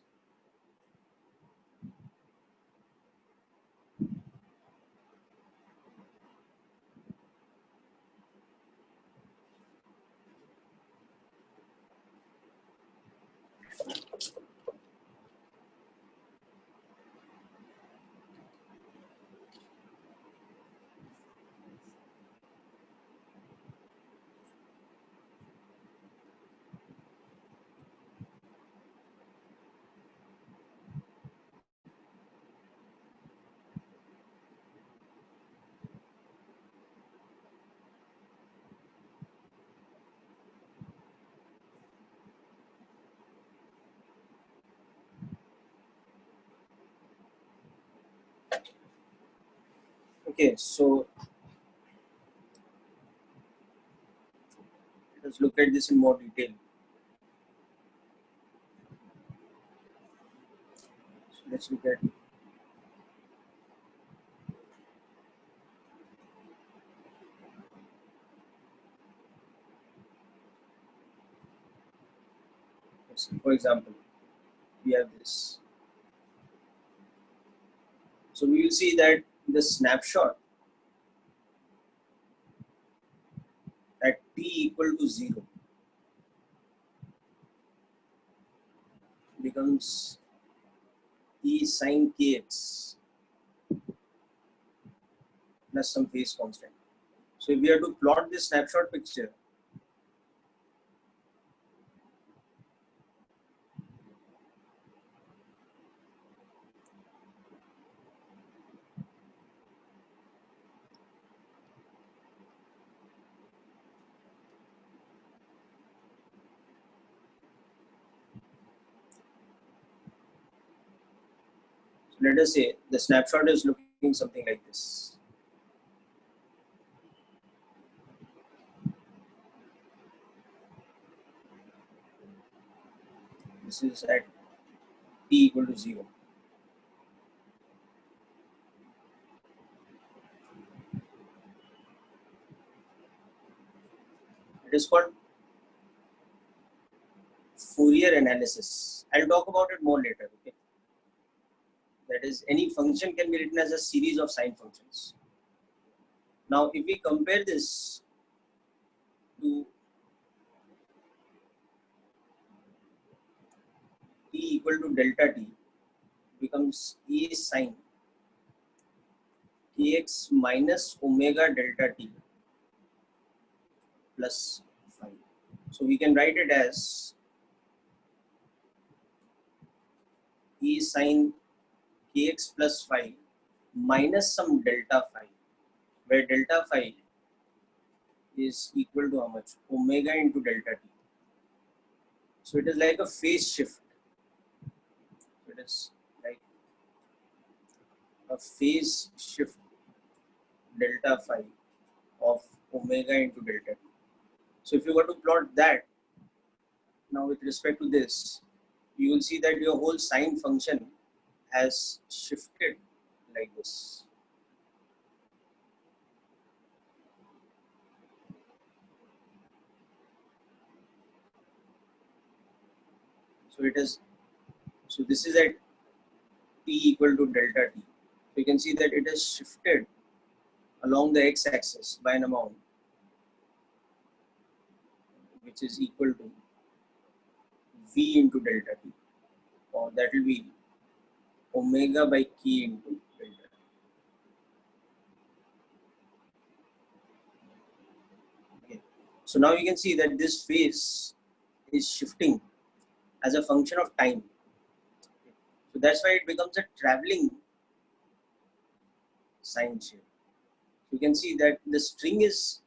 Okay, so let's look at this in more detail. So let's look at for example, we have this. So we will see that the snapshot at t equal to 0 becomes E sine kx plus some phase constant. So if we are to plot this snapshot picture, so let us say the snapshot is looking something like this. This is at t equal to 0. It is called Fourier analysis. I'll talk about it more later. Okay. That is, any function can be written as a series of sine functions. Now, if we compare this to t equal to delta t, becomes E sine kx minus omega delta t plus phi. So we can write it as E sine kx plus phi minus some delta phi, where delta phi is equal to how much? Omega into delta t. So it is like a phase shift. It is like a phase shift delta phi of omega into delta t. So if you were to plot that now with respect to this, you will see that your whole sine function has shifted like this. So it is, so this is at t equal to delta t. So you can see that it has shifted along the x-axis by an amount which is equal to v into delta t, or that will be omega by k into delta t. Okay. So now you can see that this phase is shifting as a function of time. So that's why it becomes a traveling sine shape. You can see that the string is,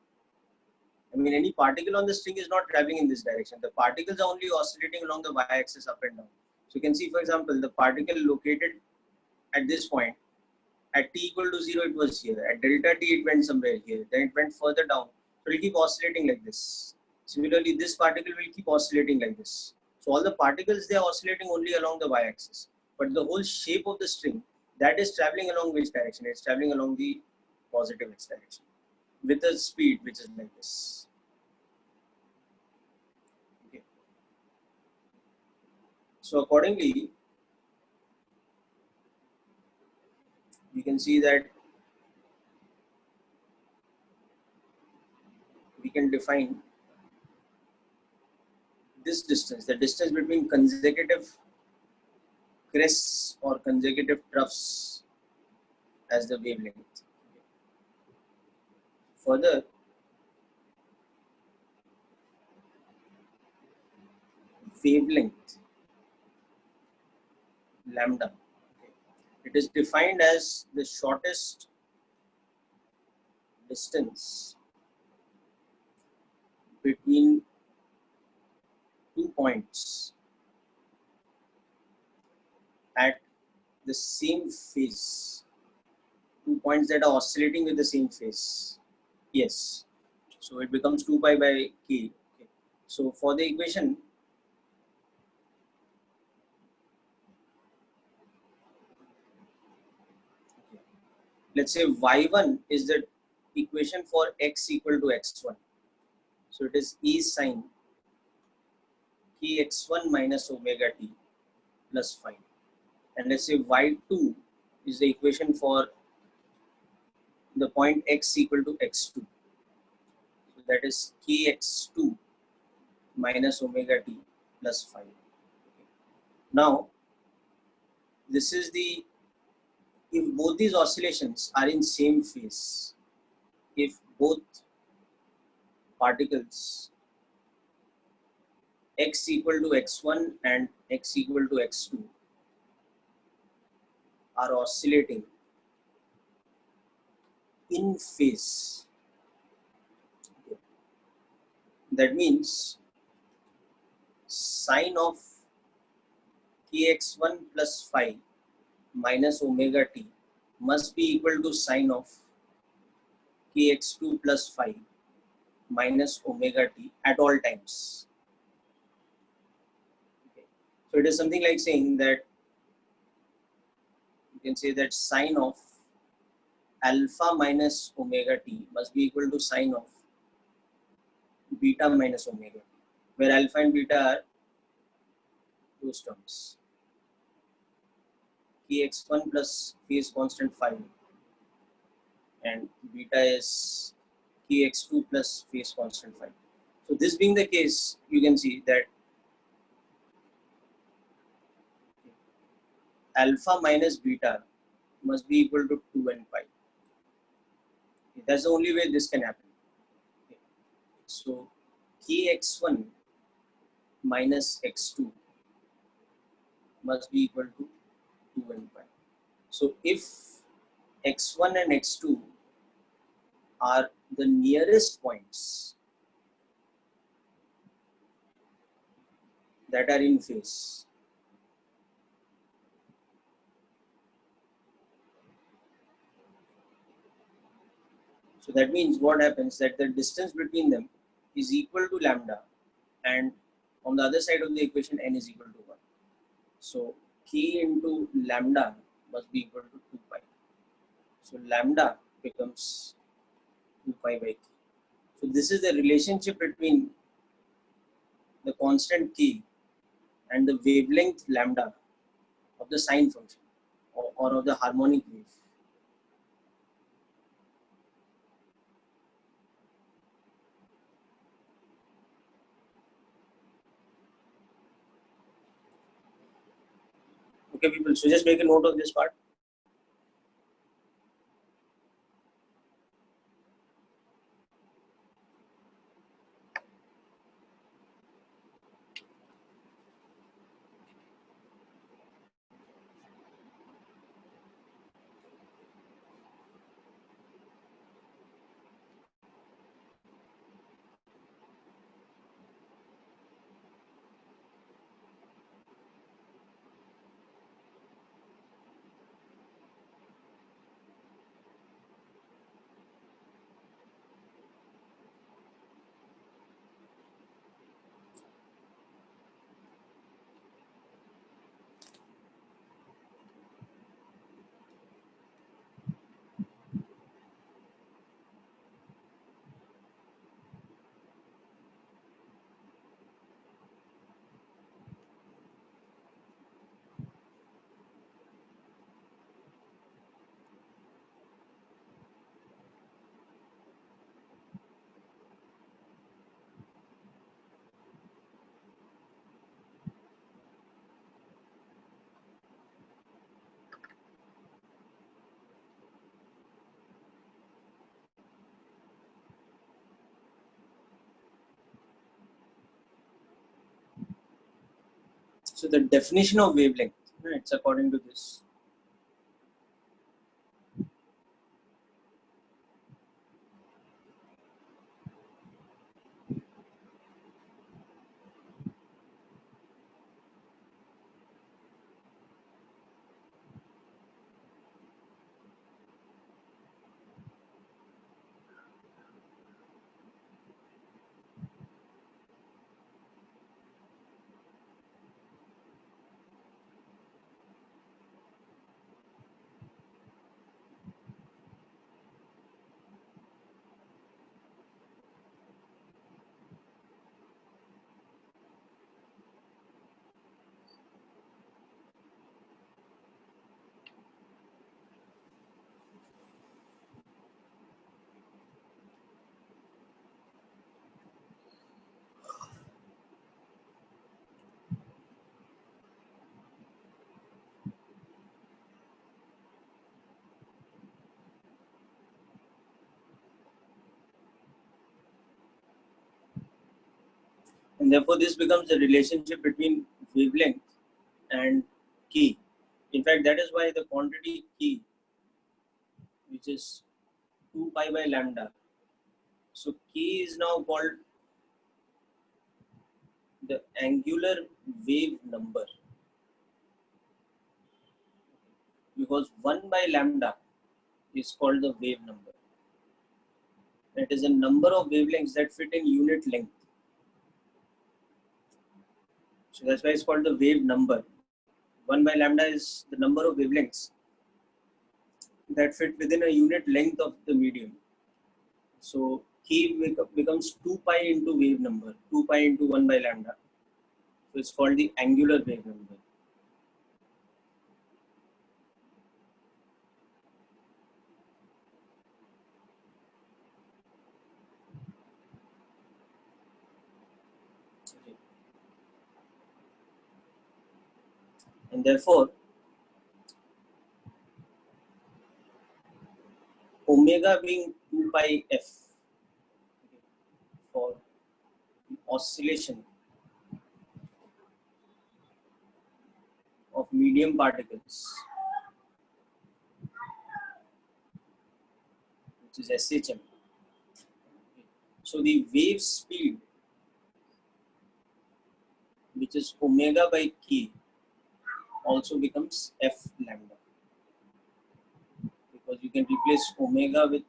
I mean, any particle on the string is not traveling in this direction. The particles are only oscillating along the y-axis up and down. So you can see, for example, the particle located at this point, at t equal to 0, it was here. At delta t, it went somewhere here. Then it went further down. So it will keep oscillating like this. Similarly, this particle will keep oscillating like this. So all the particles, they are oscillating only along the y-axis. But the whole shape of the string, that is traveling along which direction? It's traveling along the positive x direction with a speed which is like this. Okay. So accordingly, we can see that we can define this distance, the distance between consecutive crests or consecutive troughs, as the wavelength. Further, wavelength lambda, it is defined as the shortest distance between two points at the same phase, two points that are oscillating with the same phase. Yes, so it becomes 2 pi by k. Okay. So for the equation, let's say y1 is the equation for x equal to x1. So it is E sine kx1 minus omega t plus phi. And let's say y2 is the equation for the point x equal to x2. So that is kx2 minus omega t plus phi. Now, this is the, if both these oscillations are in same phase, if both particles x equal to x1 and x equal to x2 are oscillating in phase, that means sine of kx1 plus phi minus omega t must be equal to sine of kx2 plus phi minus omega t at all times. Okay. So it is something like saying that you can say that sine of alpha minus omega t must be equal to sine of beta minus omega t, where alpha and beta are those terms. Kx1 plus phase constant phi and beta is kx2 plus phase constant phi. So this being the case, you can see that alpha minus beta must be equal to 2 and pi. That's the only way this can happen. So kx1 minus x2 must be equal to 2 and pi. So if x1 and x2 are the nearest points that are in phase. So that means what happens that the distance between them is equal to lambda, and on the other side of the equation n is equal to 1. So k into lambda must be equal to 2 pi. So lambda becomes 2 pi by k. So this is the relationship between the constant k and the wavelength lambda of the sine function or of the harmonic wave. Okay, people, so just make a note of this part. So the definition of wavelength, it's according to this. And therefore, this becomes the relationship between wavelength and key. In fact, that is why the quantity key, which is 2 pi by lambda. So key is now called the angular wave number, because 1 by lambda is called the wave number. It is a number of wavelengths that fit in unit length. So that's why it's called the wave number. 1 by lambda is the number of wavelengths that fit within a unit length of the medium. So key becomes 2 pi into wave number, 2 pi into 1 by lambda. So it's called the angular wave number. Okay. And therefore, omega being 2 pi f for oscillation of medium particles which is SHM. So the wave speed, which is omega by k, also becomes f lambda, because you can replace omega with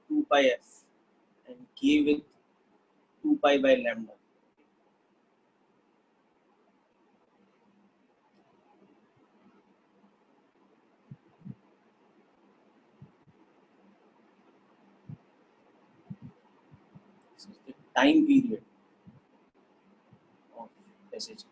2 pi f and k with 2 pi by lambda. This is the time period of SHM.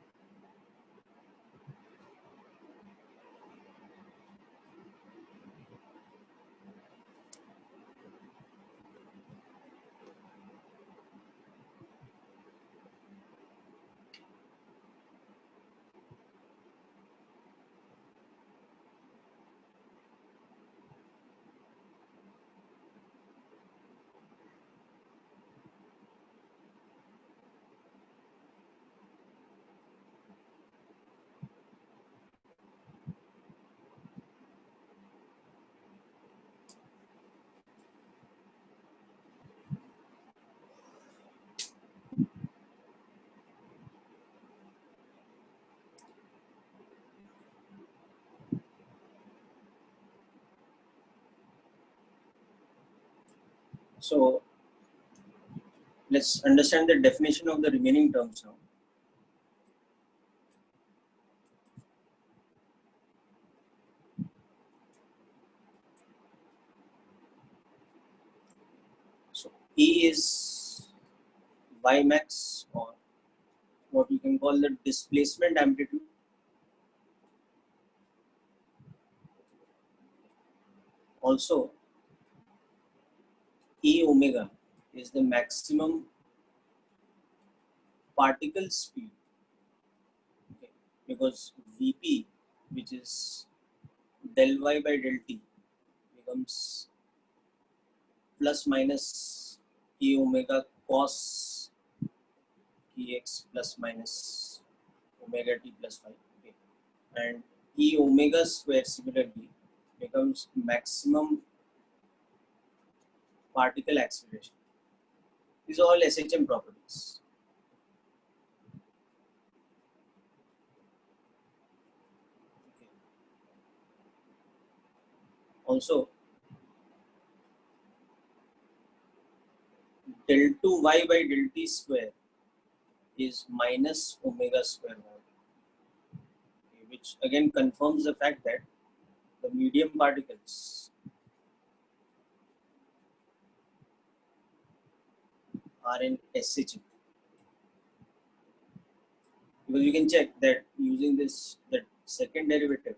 So let's understand the definition of the remaining terms now. So E is Y max, or what you can call the displacement amplitude. Also, E omega is the maximum particle speed, okay, because Vp, which is del y by del t, becomes plus minus E omega cos kx plus minus omega t plus phi, okay. And E omega square similarly becomes maximum particle acceleration. These are all SHM properties. Okay. Also, del 2 y by del t square is minus omega square y, okay, which again confirms the fact that the medium particles are in SHM. Because you can check that using this, that second derivative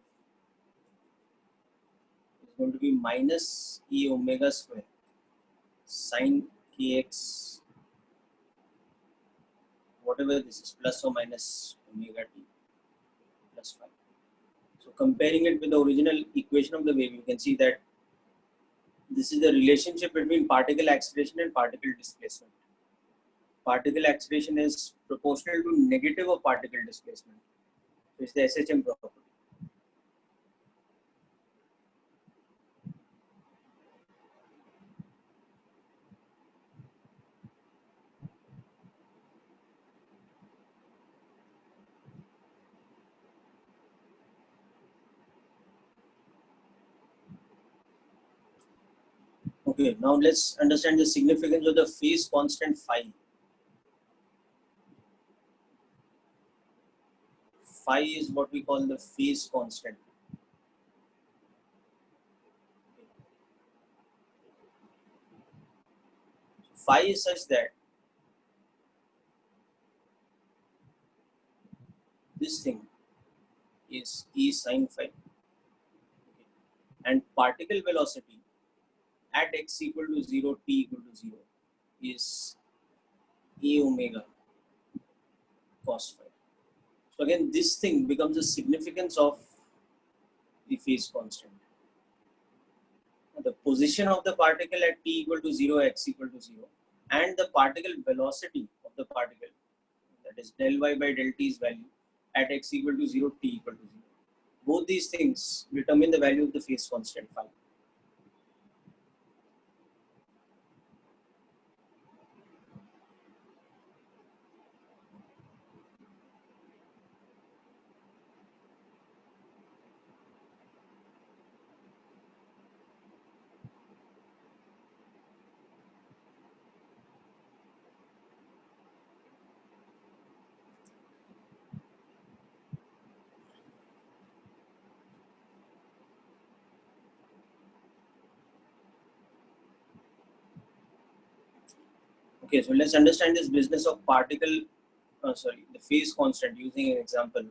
is going to be minus E omega square sine kx, whatever this is, plus or minus omega t plus phi. So comparing it with the original equation of the wave, you can see that this is the relationship between particle acceleration and particle displacement. Particle acceleration is proportional to negative of particle displacement. So it's the SHM property. Okay, now let's understand the significance of the phase constant phi. Phi is what we call the phase constant. Phi is such that this thing is E sine phi, and particle velocity at x equal to 0, t equal to 0 is E omega cos phi. So again, this thing becomes the significance of the phase constant. The position of the particle at t equal to 0, x equal to 0, and the particle velocity of the particle, that is del y by del t's value at x equal to 0, t equal to 0. Both these things determine the value of the phase constant phi. Okay, so let's understand this business of particle, the phase constant using an example.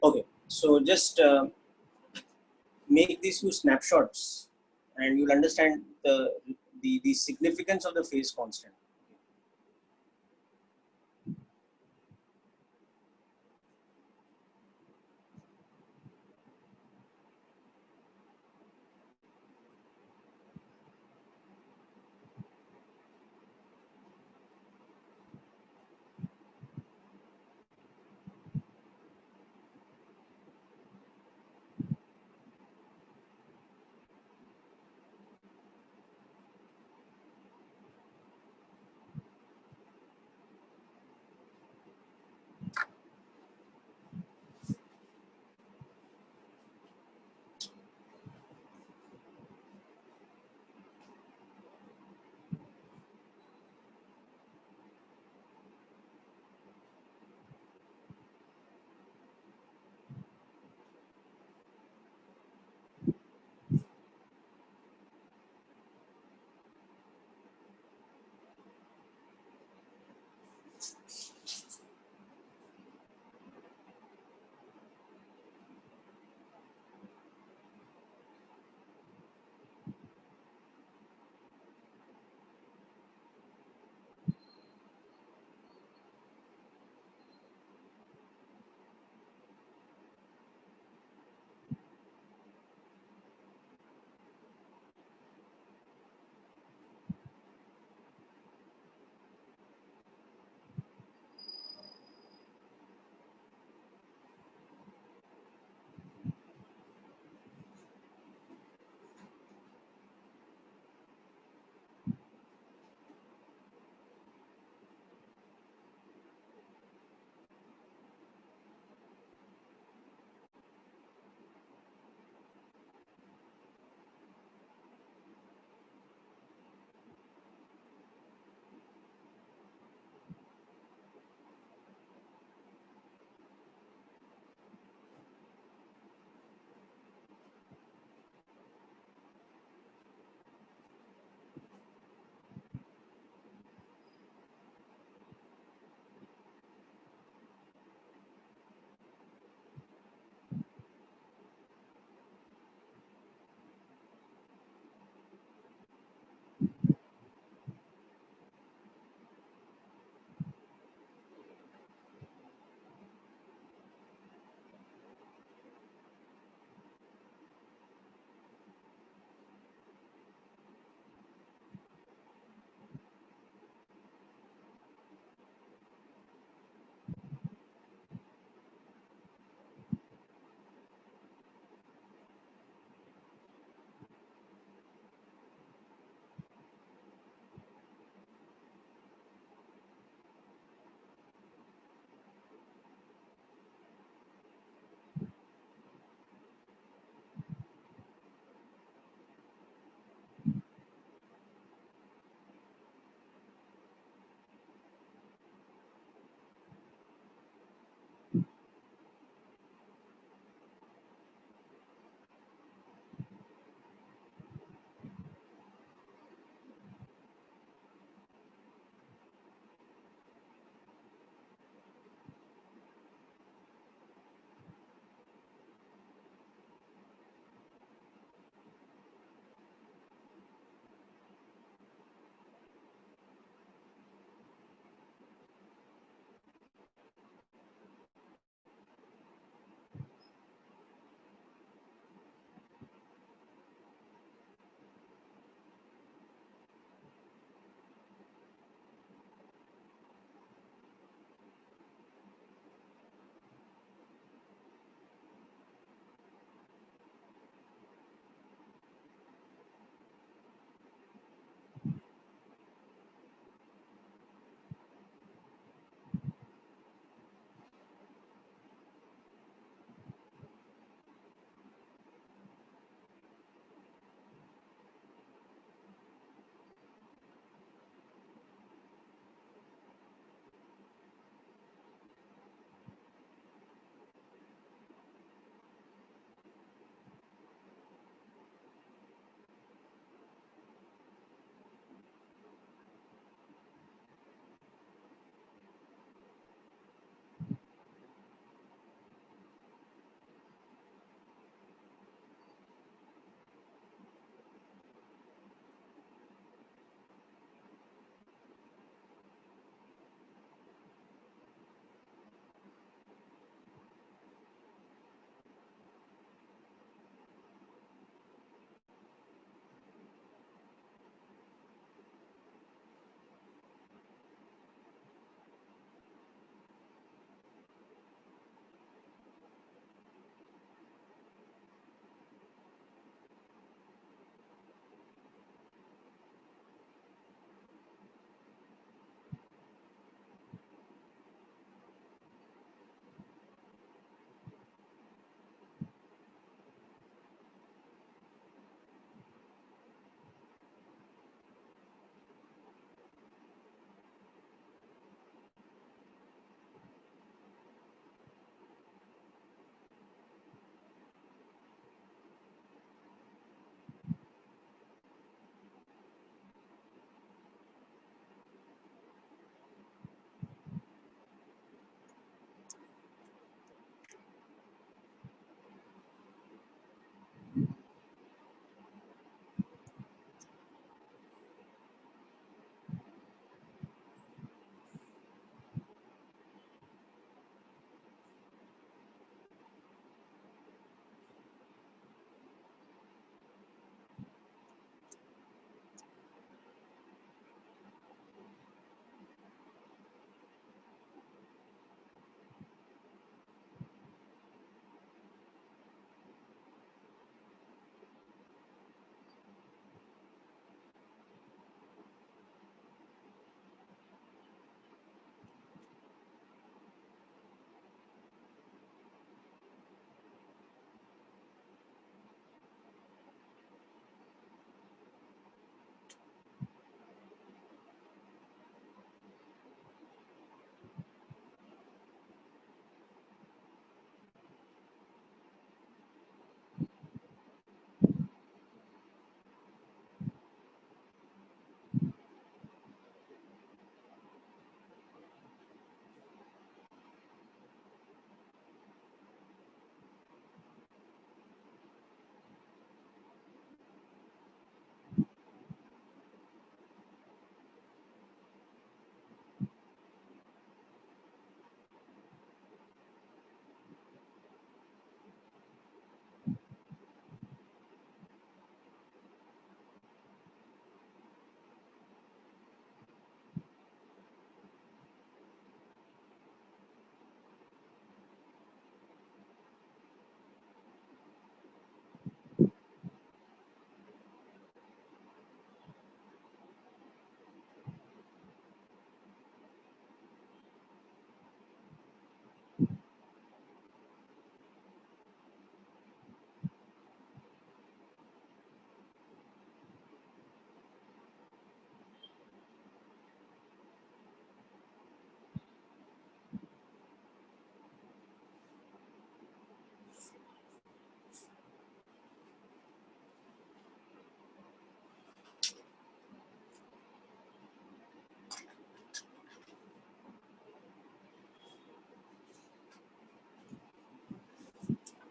Okay, so just make these two snapshots, and you'll understand the significance of the phase constant.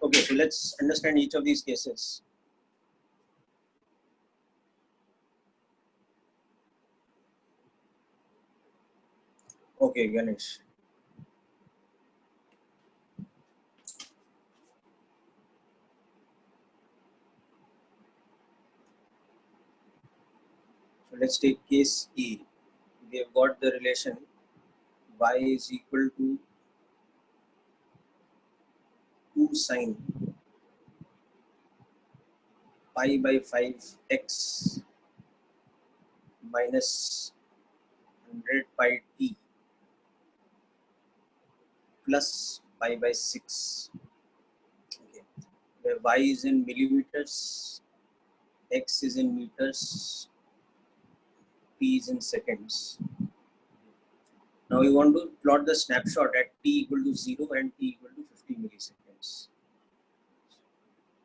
Okay, so let's understand each of these cases. Okay, Ganesh. So let's take case E. We have got the relation y is equal to 2 sine pi by 5x minus 100 pi t plus pi by 6. Okay. Where y is in millimeters, x is in meters, t is in seconds. Now we want to plot the snapshot at t equal to 0 and t equal to 50 milliseconds.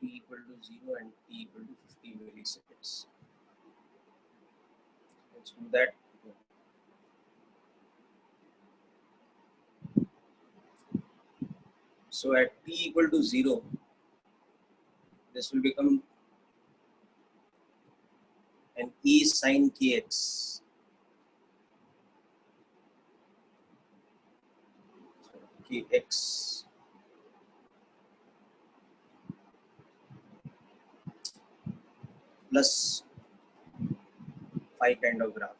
T equal to 0 and t equal to 50 milliseconds. Let's do that. So at t equal to 0, this will become an e sine kx. So kx plus phi kind of graph.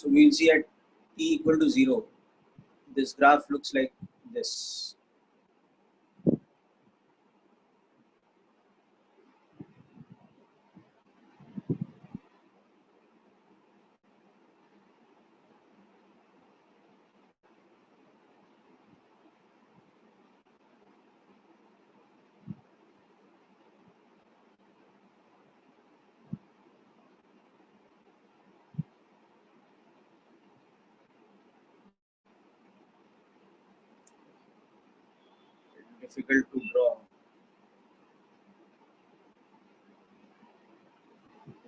So we'll see at t equal to 0, this graph looks like this. Difficult to draw.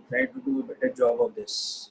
Try to do a better job of this.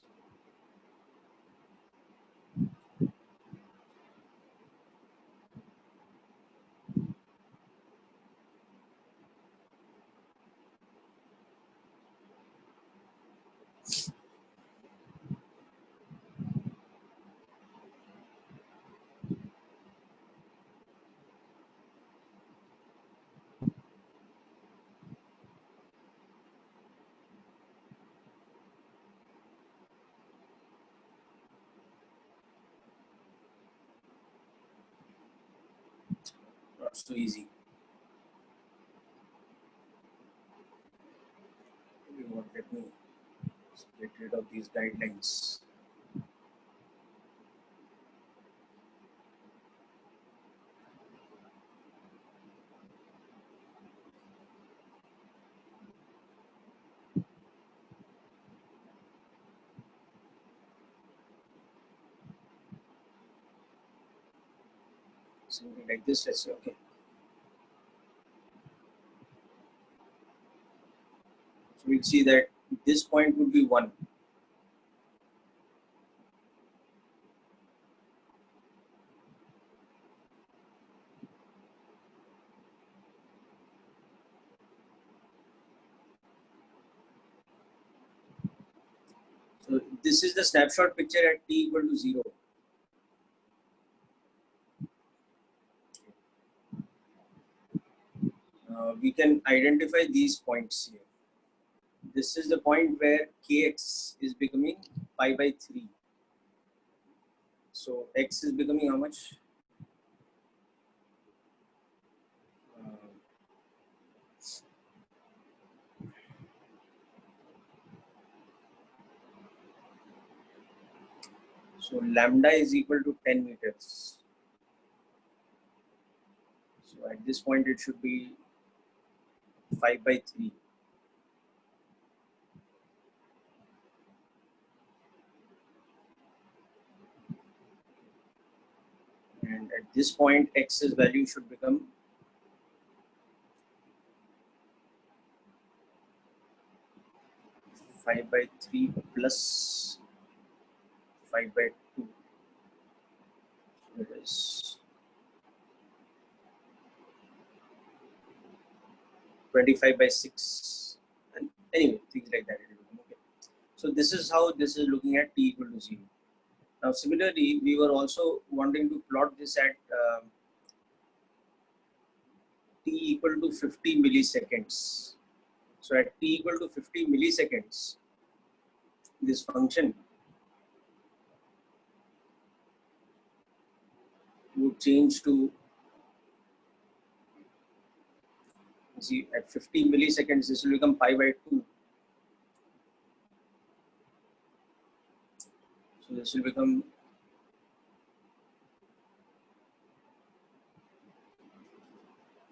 Not so easy. Let me get rid of these guidelines. Something like this, let's say, okay. So we'll see that this point would be 1. So this is the snapshot picture at t equal to 0. we can identify these points here. This is the point where kx is becoming pi by 3. So x is becoming how much? So lambda is equal to 10 meters. So at this point it should be 5 by 3. And at this point x's value should become 5 by 3 plus 5 by 2. It is 25 by 6. And anyway, things like that. Okay. So this is how this is looking at t equal to 0. Now similarly, we were also wanting to plot this at t equal to 50 milliseconds. So at t equal to 50 milliseconds, this function would change to, see, at 50 milliseconds, this will become pi by 2. So this will become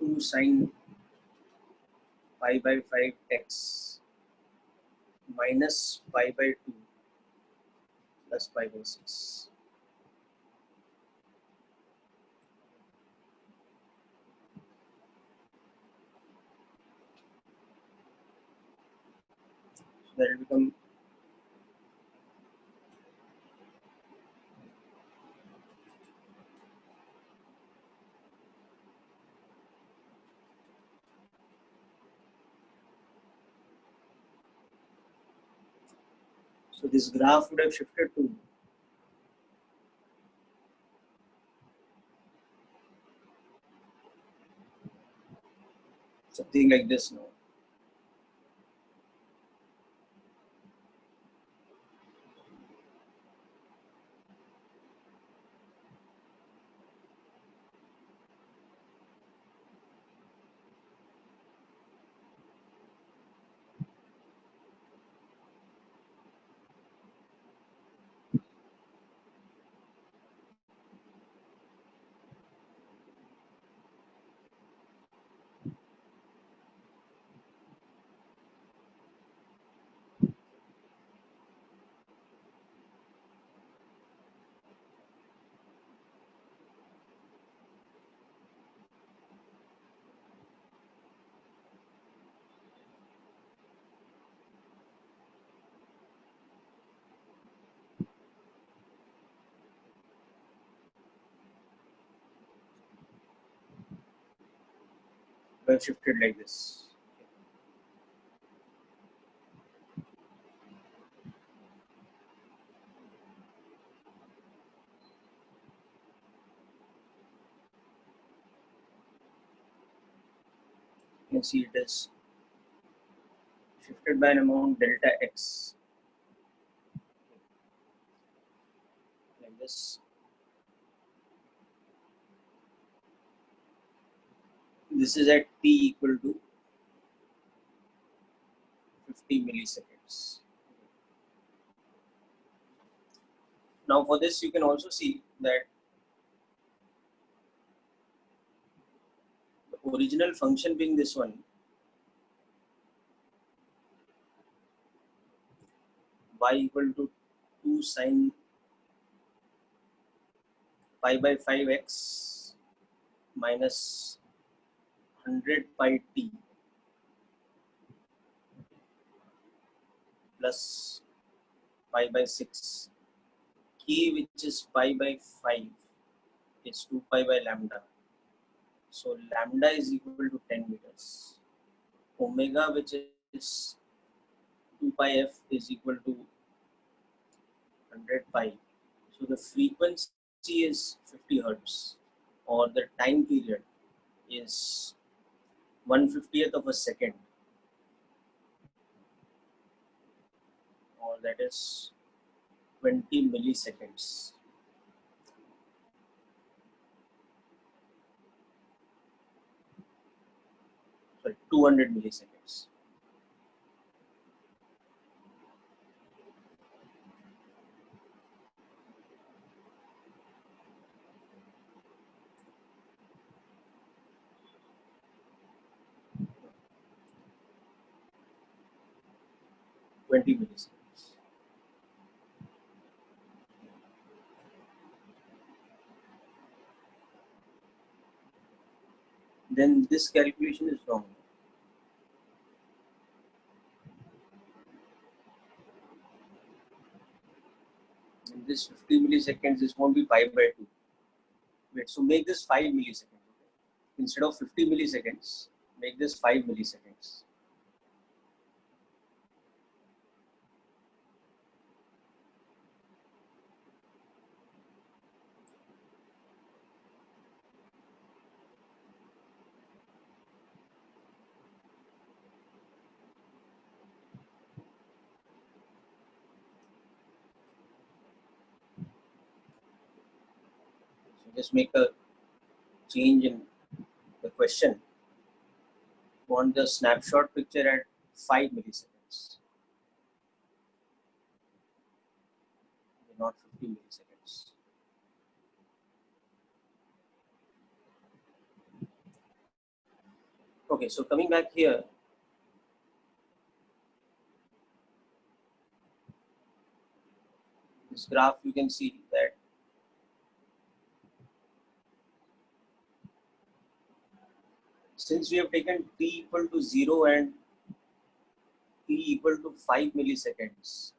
2 sine pi by 5x minus pi by 2 plus pi by 6. So that will become so this graph would have shifted to something like this now. Would have shifted like this. You can see it is shifted by an amount delta x like this. This is at t equal to 50 milliseconds. Now for this you can also see that the original function being this one, y equal to 2 sine pi by 5x minus 100 pi t plus pi by 6. K, which is pi by 5, is 2 pi by lambda. So lambda is equal to 10 meters. Omega, which is 2 pi f, is equal to 100 pi. So the frequency is 50 hertz, or the time period is 1/50th of a second, or that is 20 milliseconds. Sorry, 200 milliseconds. Then this calculation is wrong. In this 50 milliseconds, this won't be pi by 2. Wait, so make this 5 milliseconds. Okay? Instead of 50 milliseconds, make this 5 milliseconds. So just make a change in the question. Want the snapshot picture at 5 milliseconds, not 50 milliseconds. Okay, so coming back here, this graph, you can see that since we have taken t equal to 0 and t equal to 5 milliseconds,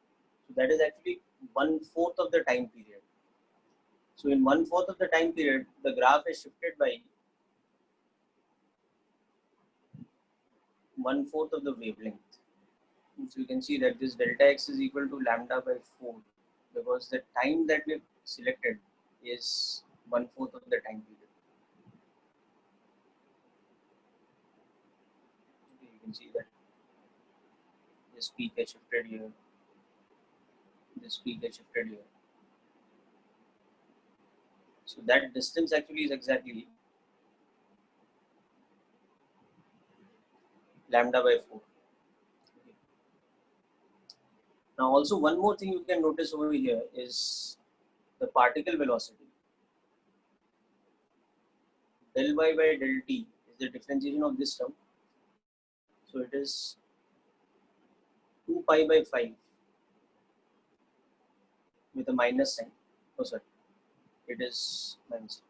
so that is actually 1/4 of the time period. So in 1/4 of the time period, the graph is shifted by 1/4 of the wavelength. So you can see that this delta x is equal to lambda by 4, because the time that we have selected is 1/4 of the time period. Okay, you can see that this peak has shifted here, this peak has shifted here. So that distance actually is exactly lambda by 4. Okay. Now also one more thing you can notice over here is the particle velocity. Del y by del t is the differentiation of this term. So it is 2 pi by 5 with a minus sign. Oh, sorry, it is minus.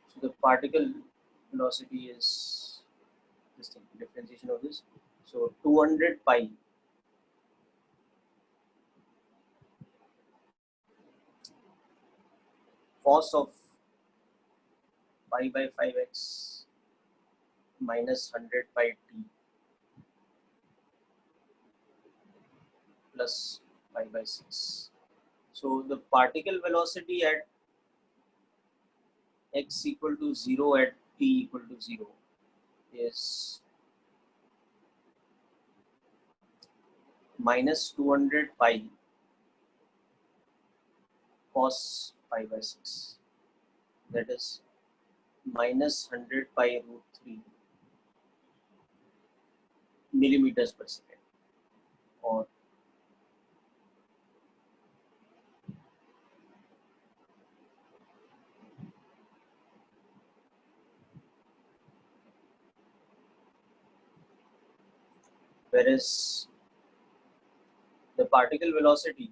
So the particle velocity is this thing, differentiation of this. So 200 pi cos of pi by 5x minus 100 pi t plus pi by 6. So the particle velocity at x equal to 0 at t equal to 0 is minus 200 pi cos pi by 6. That is minus 100 pi root 3 millimeters per second, or whereas the particle velocity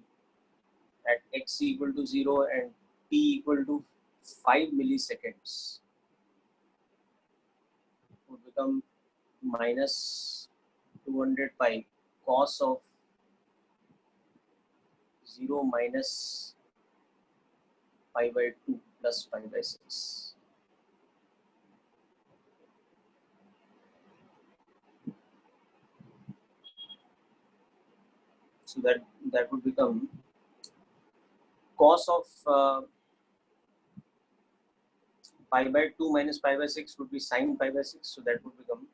at x equal to 0 and t equal to 5 milliseconds would become minus 200 pi cos of 0 minus pi by 2 plus pi by 6. So that would become cos of pi by 2 minus pi by 6 would be sine pi by 6. So that would become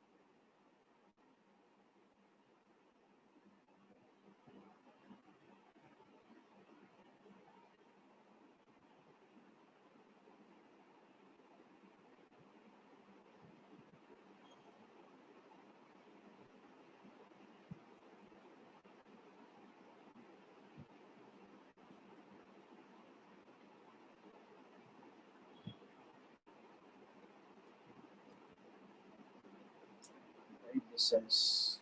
right, this as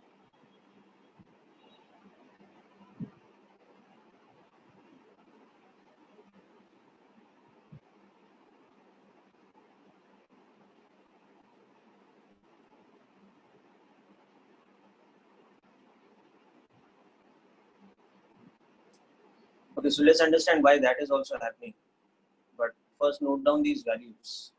okay. So let's understand why that is also happening. But first, note down these values.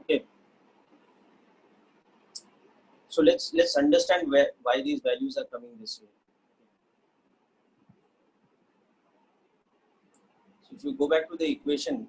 Okay. So let's understand why these values are coming this way. So if you go back to the equation,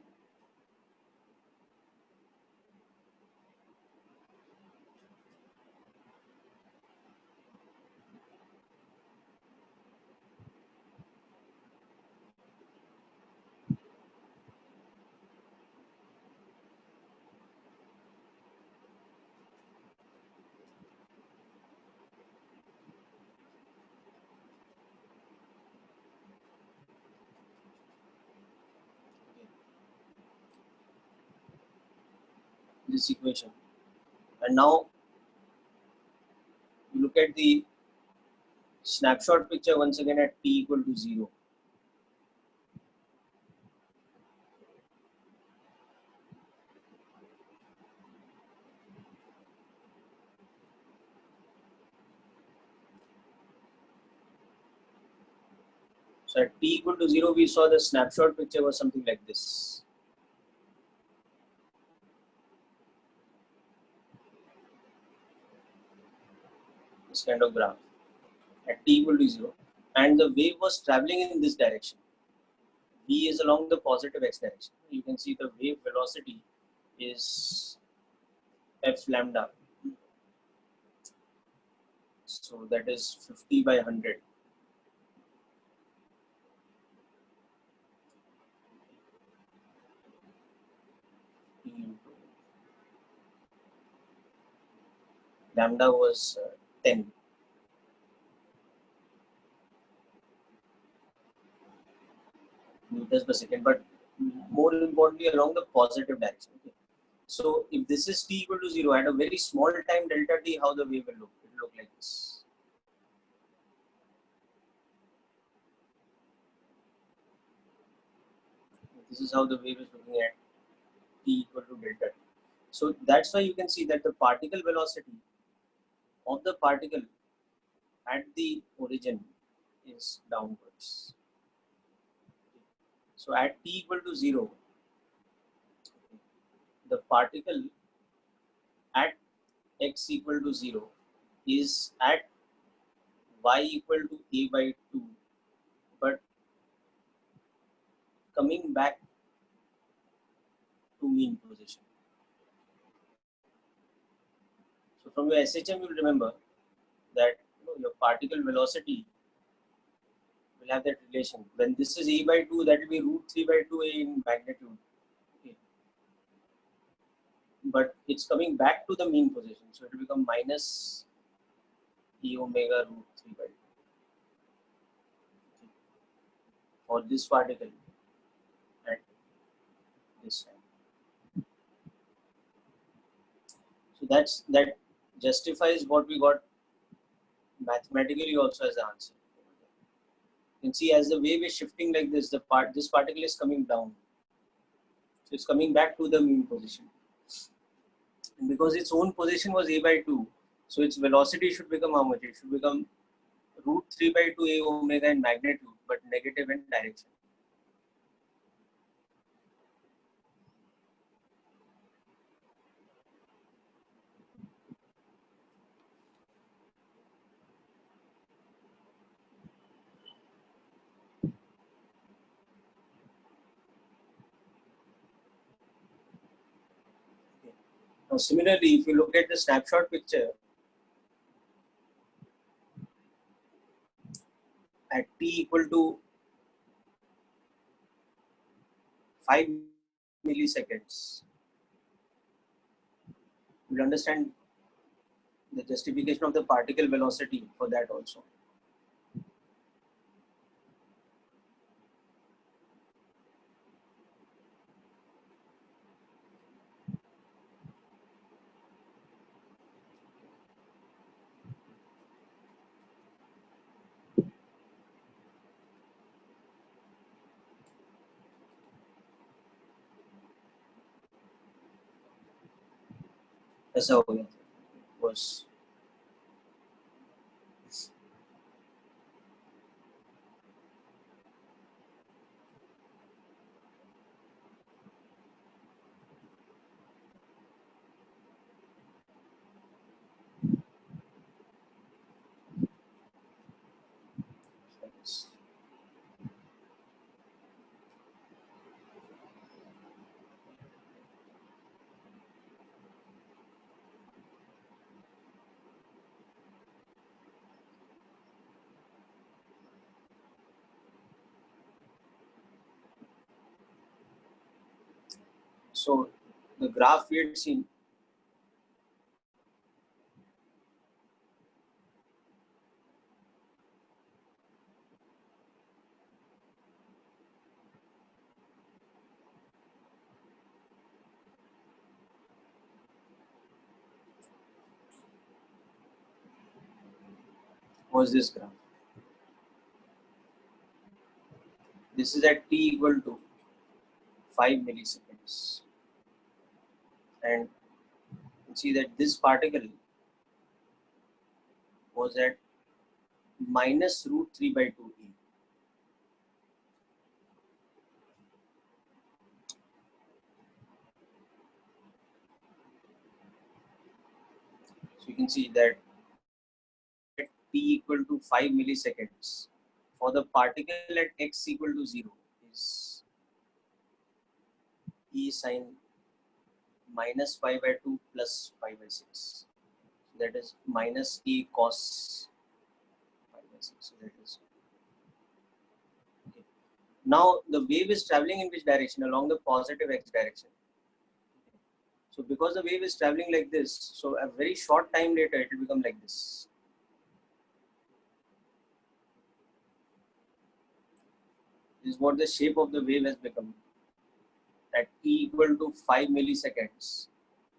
this equation, and now you look at the snapshot picture once again at t equal to 0. So at t equal to 0, we saw the snapshot picture was something like this. This kind of graph at t equal to 0, and the wave was traveling in this direction. V is along the positive x direction. You can see the wave velocity is f lambda. So that is 50 by 100. Lambda was 10 meters per second, but more importantly along the positive direction. Okay. So if this is t equal to 0 at a very small time delta t, how the wave will look? It will look like this. This is how the wave is looking at t equal to delta t. So that's why you can see that the particle velocity of the particle at the origin is downwards. So at t equal to 0, the particle at x equal to 0 is at y equal to a by 2, but coming back to mean position. So from your SHM, you'll remember that your particle velocity will have that relation. When this is a by 2, that will be root 3 by 2a in magnitude. Okay. But it's coming back to the mean position, so it will become minus e omega root 3 by 2. for this particle at this time. So that justifies what we got mathematically also as the answer. You can see as the wave is shifting like this, this particle is coming down. So it's coming back to the mean position. And because its own position was a by 2, so its velocity should become how much? It should become root 3 by 2 a omega in magnitude, but negative in direction. Now, similarly, if you look at the snapshot picture at t equal to 5 milliseconds, you'll understand the justification of the particle velocity for that also. That's how it was. So the graph we had seen was this graph. This is at t equal to 5 milliseconds. And you see that this particle was at minus root 3 by 2 e. So you can see that at t equal to 5 milliseconds for the particle at x equal to 0 is e sine minus 5 by 2 plus 5 by 6. So that is minus e cos 5 by 6. So that is okay. Now the wave is traveling in which direction? Along the positive x direction. So because the wave is traveling like this, so a very short time later it will become like this. This is what the shape of the wave has become at t equal to 5 milliseconds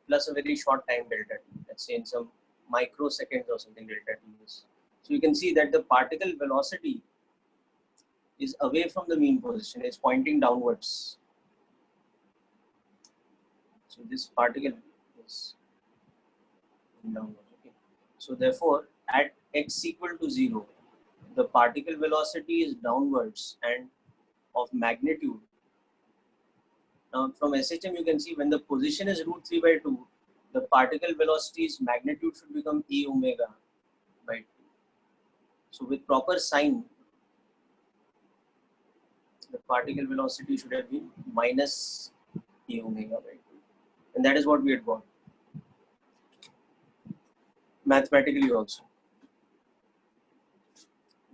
plus a very short time delta t, let's say in some microseconds or something delta t is. So you can see that the particle velocity is away from the mean position, is pointing downwards. So this particle is downwards. Okay. So therefore, at x equal to 0, the particle velocity is downwards and of magnitude. Now from SHM you can see when the position is root 3 by 2, the particle velocity's magnitude should become a omega by 2. So with proper sign, the particle velocity should have been minus a omega by 2. And that is what we had got mathematically also.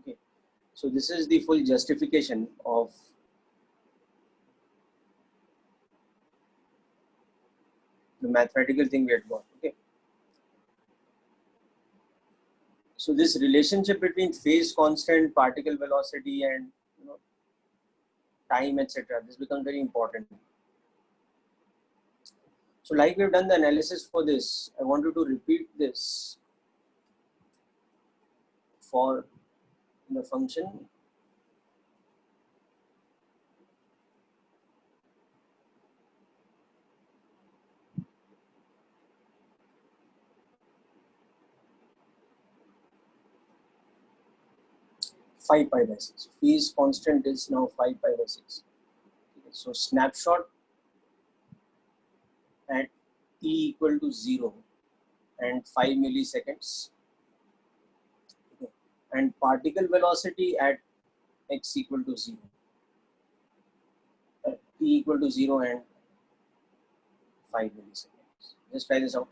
Okay. So this is the full justification of the mathematical thing we had got. Okay. So this relationship between phase constant, particle velocity, and time, etc. This becomes very important. So like we've done the analysis for this, I want you to repeat this for the function phi pi by 6. Phi is constant is now phi pi by 6. Okay, so snapshot at t equal to 0 and 5 milliseconds. Okay, and particle velocity at x equal to 0. At t equal to 0 and 5 milliseconds. Just try this out.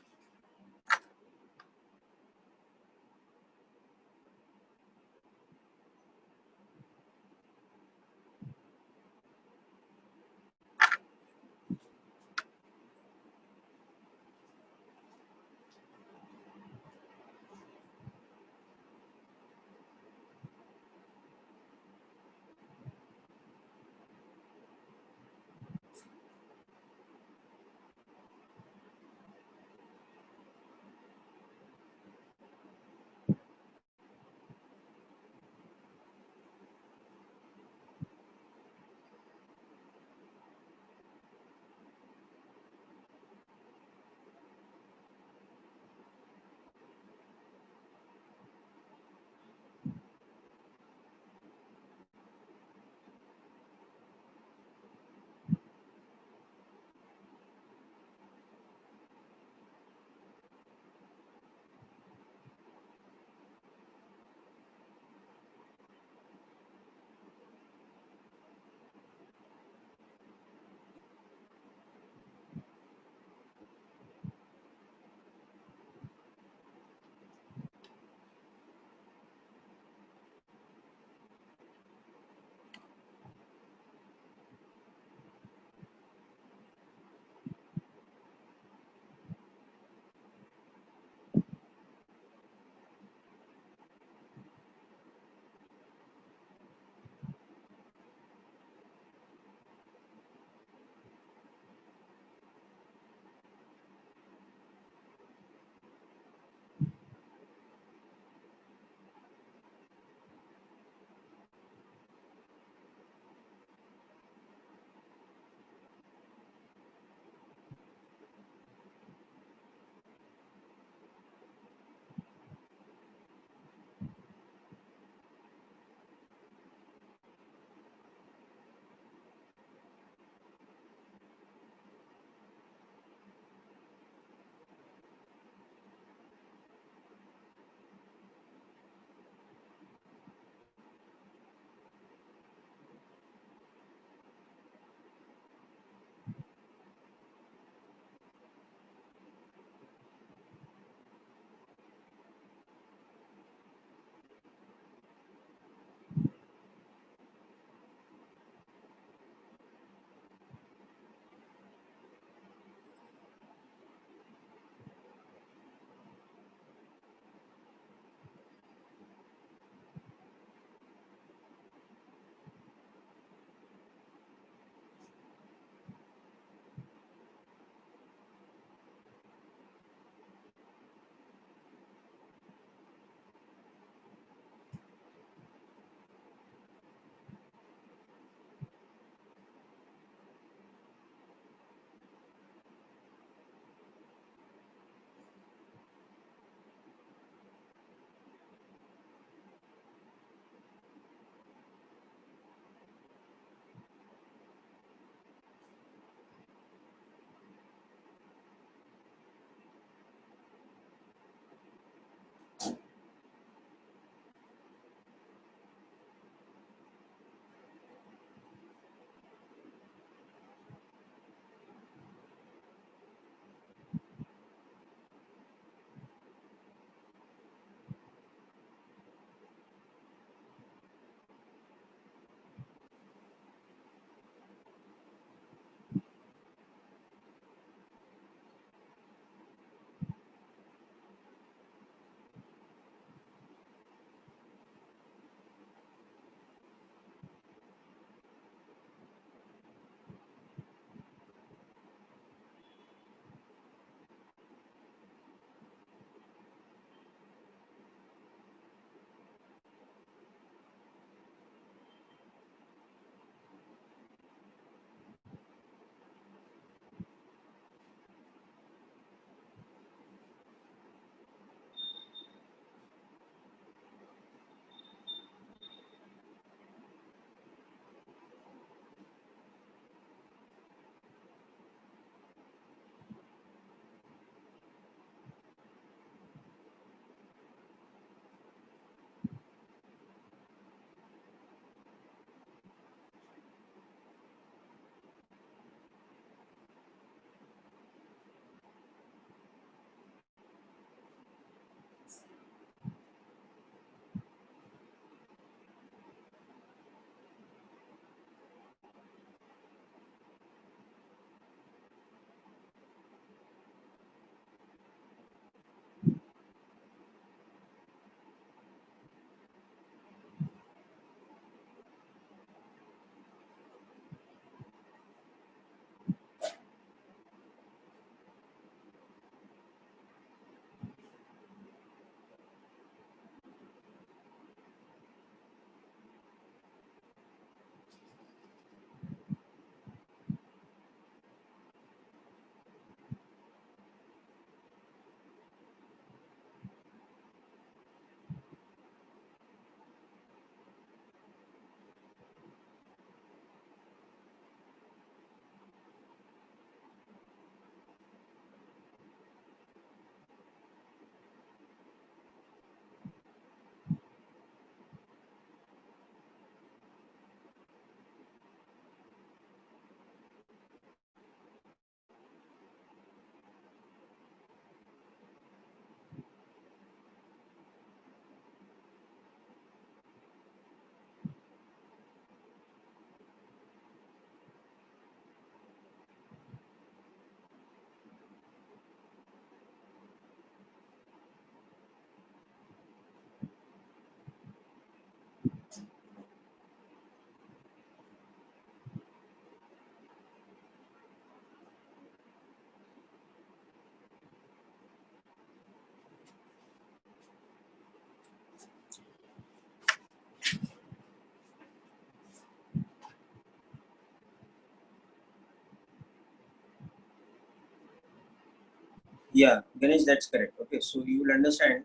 Yeah, Ganesh, that's correct. Okay, so you will understand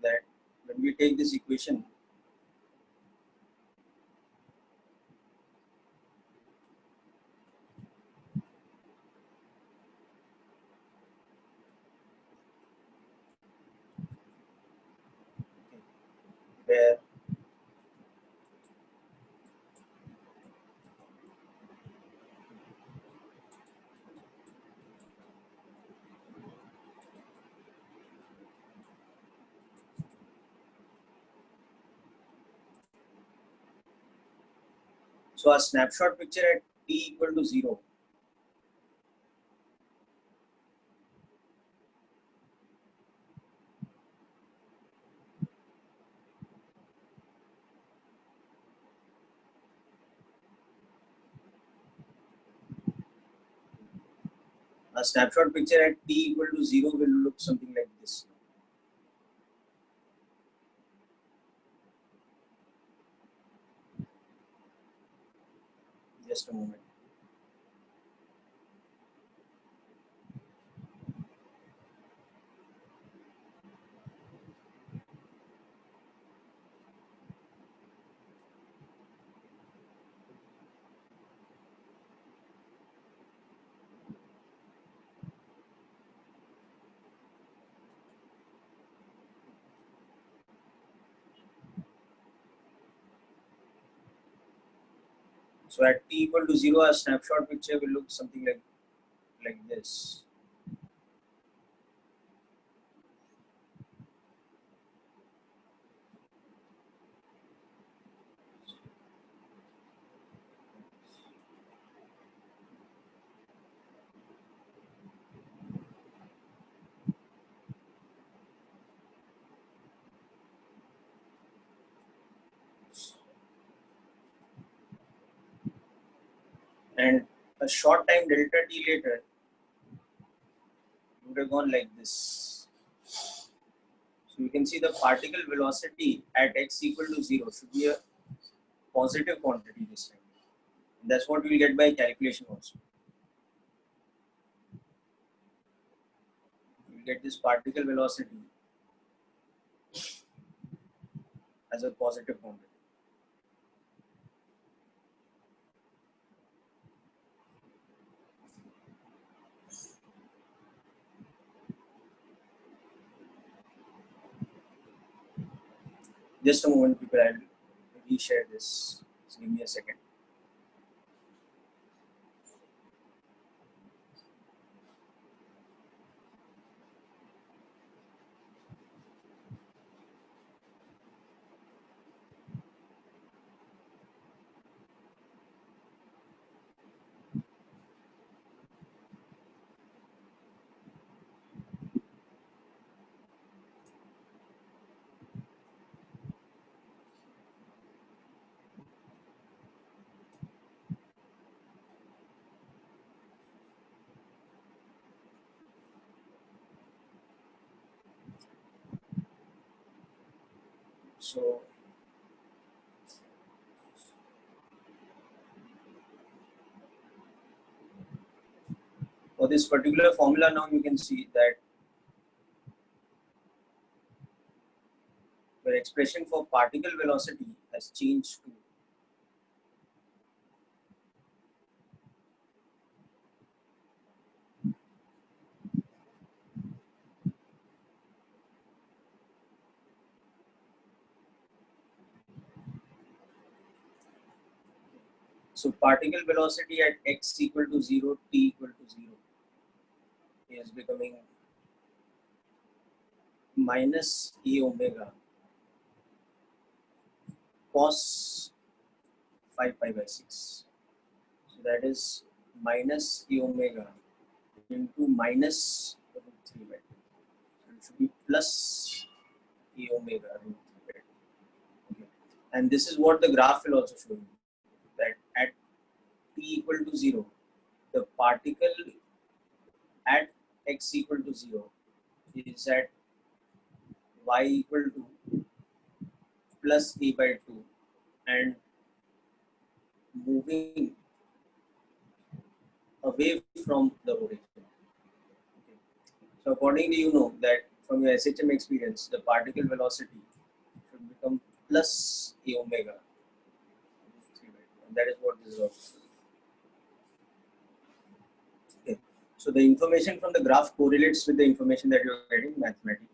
that when we take this equation, where so a snapshot picture at t equal to 0, a snapshot picture at t equal to 0 will look something like this. Just a moment. So at t equal to 0, a snapshot picture will look something like this. And a short time delta t later would have gone like this. So you can see the particle velocity at x equal to 0 should be a positive quantity this time. That's what we'll get by calculation also. We'll get this particle velocity as a positive quantity. Just a moment, people. I'll reshare this. Just give me a second. So for this particular formula now you can see that the expression for particle velocity has changed to so particle velocity at x equal to 0, t equal to 0 is becoming minus e omega cos 5 pi by 6. So that is minus e omega into minus root 3 by 2. So it should be plus e omega root 3 by 2. Okay. And this is what the graph will also show you, that at t equal to 0, the particle at x equal to 0 is at y equal to plus e by 2 and moving away from the origin. So accordingly, you know that from your SHM experience, the particle velocity should become plus a omega. And that is what this is also. Okay. So the information from the graph correlates with the information that you are getting mathematically.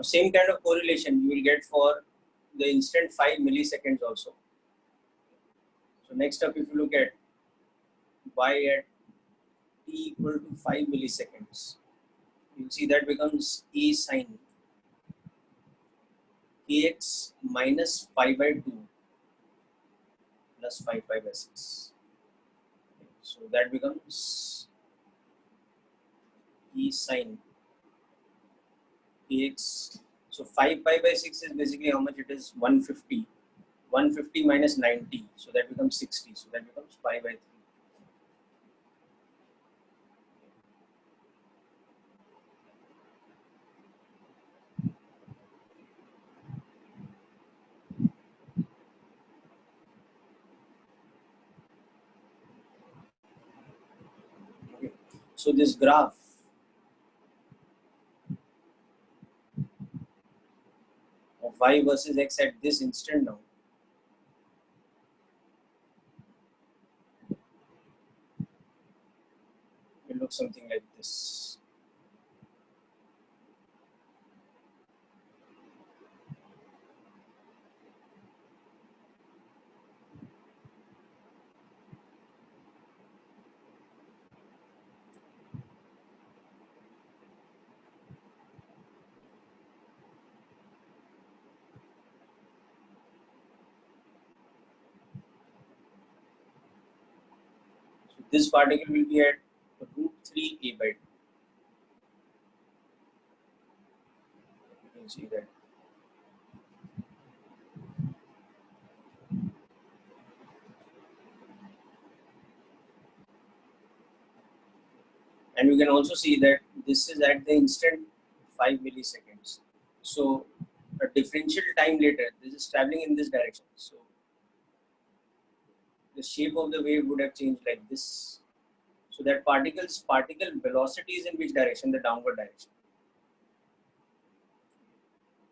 Now, same kind of correlation you will get for the instant 5 milliseconds also. So next up, if you look at y at t equal to 5 milliseconds, you see that becomes a sine kx minus pi by 2 plus 5 pi by 6. So that becomes e sine kx. So 5 pi by 6 is basically how much it is? 150. 150 minus 90. So that becomes 60. So that becomes pi by 3. Okay. So this graph of y versus x at this instant now will look something like this. So this particle will be at root 3 a by 2. You can see that. And you can also see that this is at the instant 5 milliseconds. So a differential time later, this is traveling in this direction. So the shape of the wave would have changed like this. So that particle velocity is in which direction? The downward direction.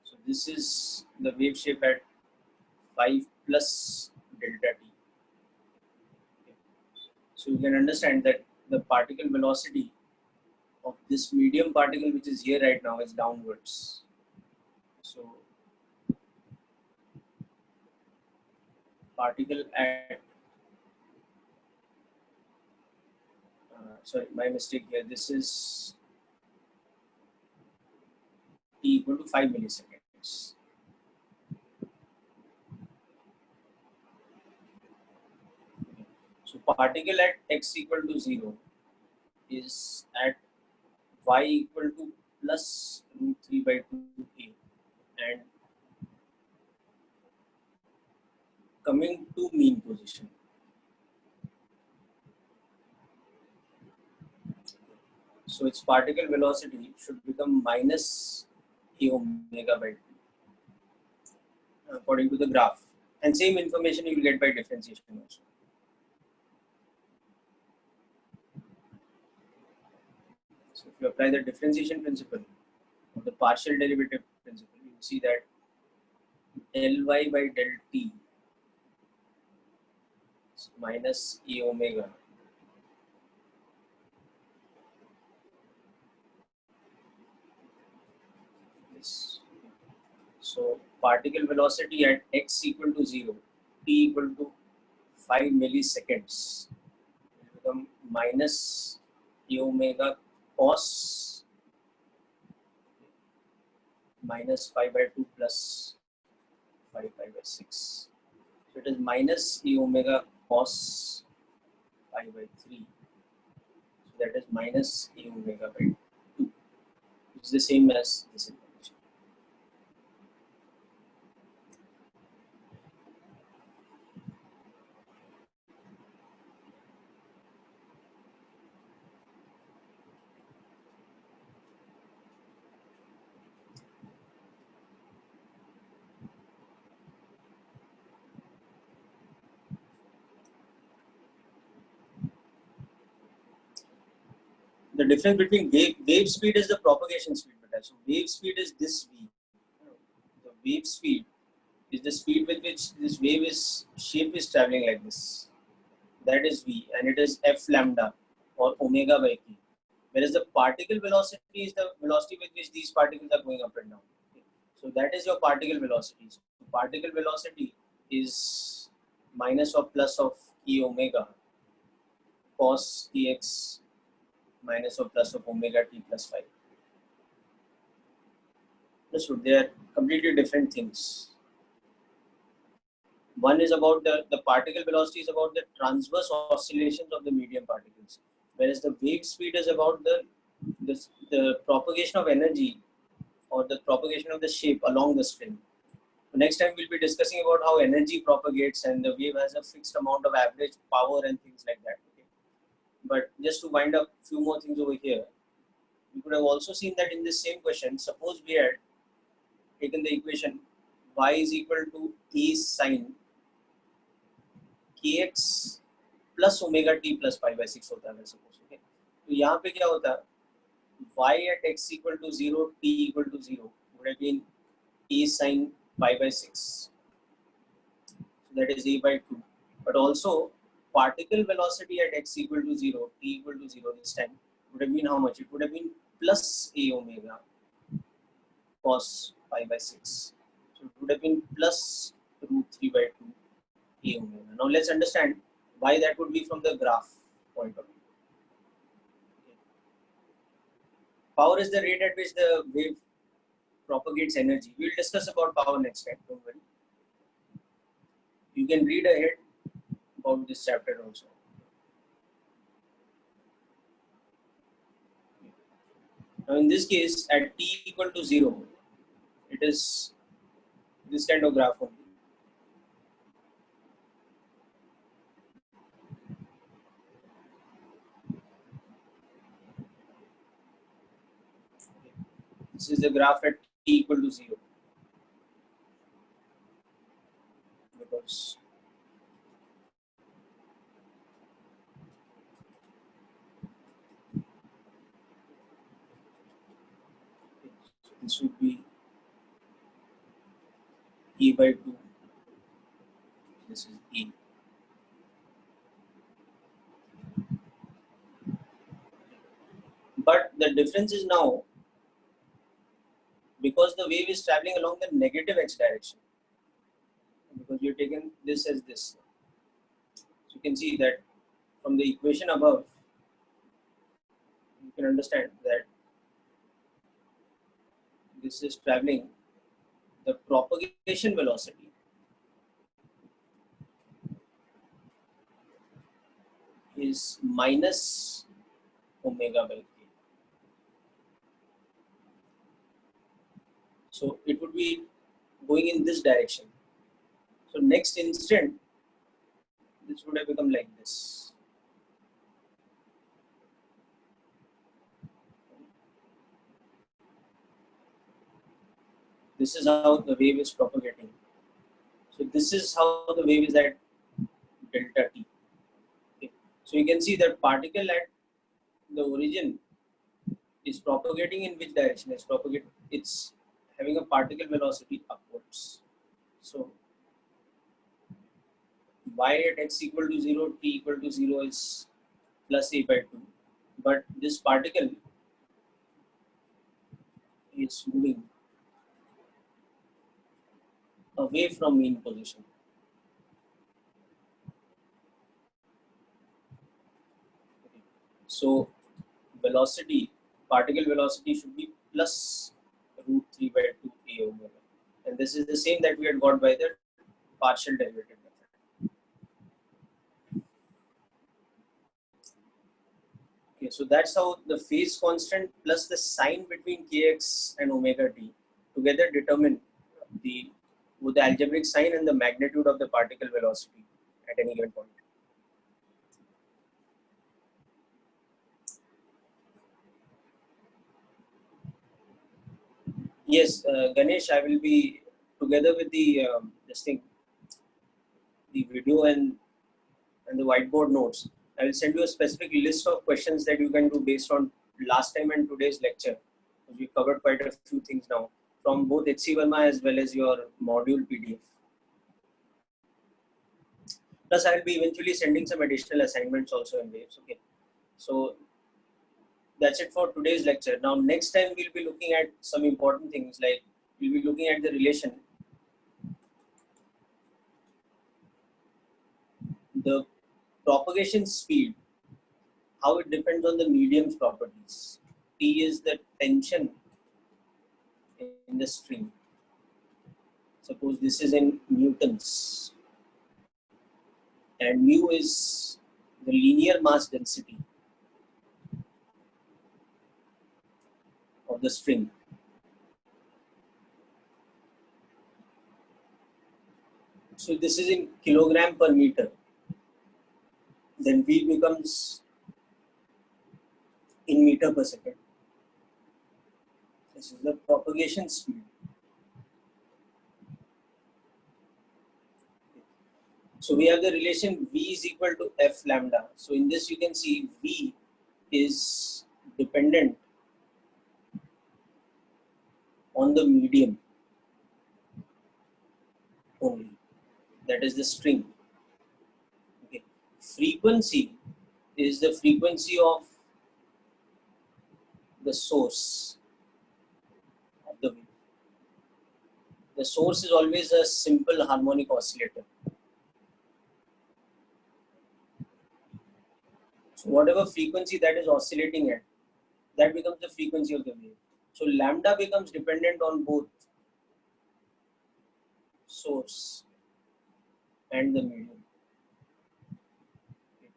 So this is the wave shape at 5 plus delta t. Okay. So you can understand that the particle velocity of this medium particle which is here right now is downwards. So particle at sorry, my mistake here. This is t equal to 5 milliseconds. So particle at x equal to 0 is at y equal to plus root 3 by 2a, and coming to mean position. So its particle velocity should become minus a omega by 2 according to the graph. And same information you will get by differentiation also. So if you apply the differentiation principle or the partial derivative principle, you will see that del y by del t is minus a omega this So particle velocity at x equal to 0, t equal to 5 milliseconds will become minus e omega cos minus 5 by 2 plus 5 pi by 6. So it is minus e omega cos 5 by 3. So that is minus e omega by 2. It's the same as this information. The difference between wave speed is the propagation speed. So wave speed is this v. The wave speed is the speed with which this wave is shape is traveling like this. That is v, and it is f lambda or omega by k. Whereas the particle velocity is the velocity with which these particles are going up and down. Okay. So that is your particle velocity. So particle velocity is minus or plus of e omega cos tx minus or plus of omega t plus 5. So they are completely different things. One is about the particle velocity is about the transverse oscillations of the medium particles, whereas the wave speed is about the propagation of energy or the propagation of the shape along the string. So next time we'll be discussing about how energy propagates and the wave has a fixed amount of average power and things like that. Okay. But just to wind up a few more things over here, we could have also seen that in this same question, suppose we had taken the equation y is equal to e sine kx plus omega t plus pi by 6 होता है suppose. Okay. तो यहाँ पे क्या होता है y at x equal to 0 t equal to 0 would have been e sine pi by 6. So that is e by 2. But also particle velocity at x equal to 0 t equal to 0 this time would have been how much? It would have been plus a omega cos pi by 6. So it would have been plus root 3 by 2 a omega. Now let's understand why that would be from the graph point of view. Okay. Power is the rate at which the wave propagates energy. We will discuss about power next time, don't worry. You can read ahead about this chapter also. Now in this case, at t equal to 0, it is this kind of graph only. This is the graph at t equal to 0. Because this would be e by 2. This is e. But the difference is now because the wave is traveling along the negative x direction. Because you've taken this as this. So you can see that from the equation above, you can understand that this is traveling the propagation velocity is minus omega by k. So it would be going in this direction. So next instant, this would have become like this. This is how the wave is propagating. So this is how the wave is at delta t. Okay. So you can see that particle at the origin is propagating in which direction? It's having a particle velocity upwards. So y at x equal to 0, t equal to 0 is plus a by 2. But this particle is moving away from mean position. Okay. So velocity, particle velocity should be plus root 3 by 2 a omega. And this is the same that we had got by the partial derivative method. Okay, so that's how the phase constant plus the sign between kx and omega t together determine the with the algebraic sign and the magnitude of the particle velocity at any given point. Yes, Ganesh, I will be together with the this thing, the video and the whiteboard notes. I will send you a specific list of questions that you can do based on last time and today's lecture. We've covered quite a few things now from both HC Verma as well as your module PDF. Plus, I will be eventually sending some additional assignments also in Waves. Okay, so that's it for today's lecture. Now, next time we'll be looking at some important things like we'll be looking at the relation, the propagation speed, how it depends on the medium's properties. T is the tension in the string. Suppose this is in newtons, and mu is the linear mass density of the string. So this is in kilogram per meter. Then V becomes in meter per second. This is the propagation speed. So we have the relation V is equal to F lambda. So in this you can see V is dependent on the medium only. That is the string. Okay. Frequency is the frequency of the source of the wave. The source is always a simple harmonic oscillator. So whatever frequency that is oscillating at, that becomes the frequency of the wave. So lambda becomes dependent on both source and the medium. Okay.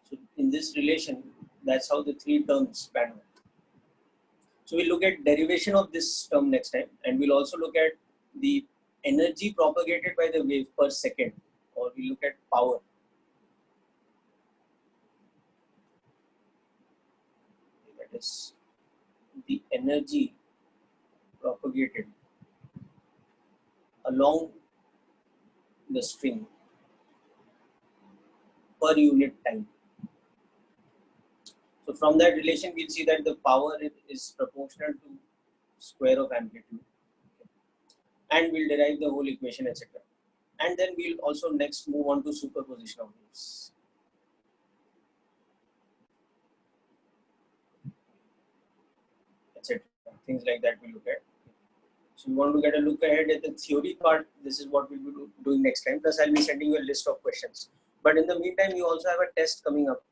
So in this relation, that's how the three terms pan out. So we'll look at derivation of this term next time, and we'll also look at the energy propagated by the wave per second, or we'll look at power. That is the energy propagated along the string per unit time. So from that relation, we'll see that the power is proportional to square of amplitude, and we'll derive the whole equation, etc. And then we'll also next move on to superposition of waves. Etc. Things like that we'll look at. So you want to get a look ahead at the theory part, this is what we'll be doing next time. Plus, I'll be sending you a list of questions. But in the meantime, you also have a test coming up.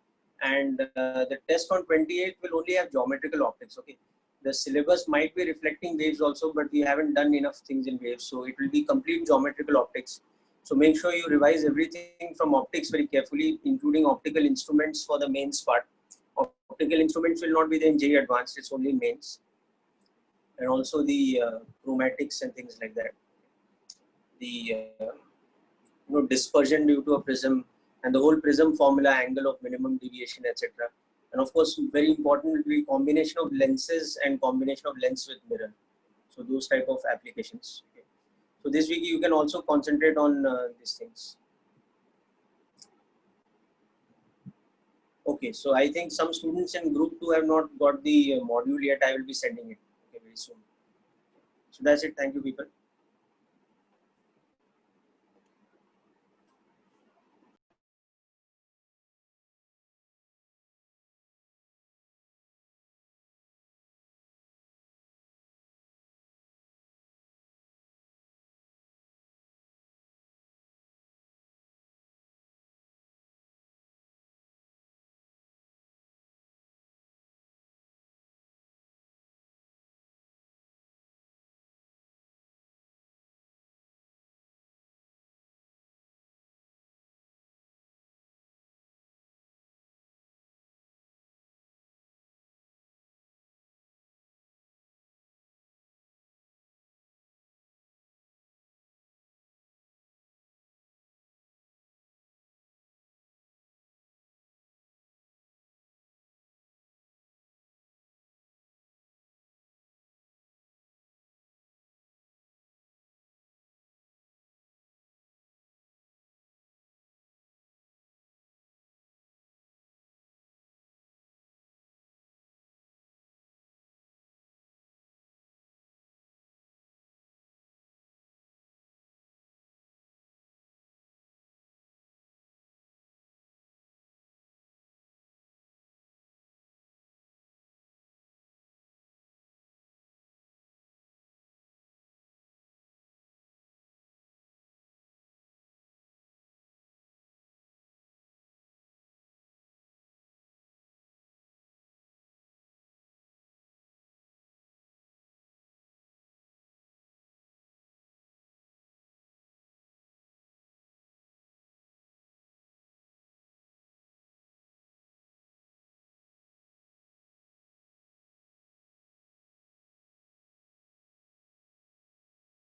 And the test on 28th will only have geometrical optics. Okay, the syllabus might be reflecting waves also, but we haven't done enough things in waves, so it will be complete geometrical optics. So make sure you revise everything from optics very carefully, including optical instruments for the mains part. Optical instruments will not be there in JEE Advanced, it's only mains, and also the chromatics and things like that. The dispersion due to a prism, and the whole prism formula, angle of minimum deviation, etc. And of course, very important will be combination of lenses and combination of lens with mirror. So those type of applications. Okay. So this week you can also concentrate on these things. Okay, so I think some students in group 2 have not got the module yet. I will be sending it very soon. So that's it. Thank you, people.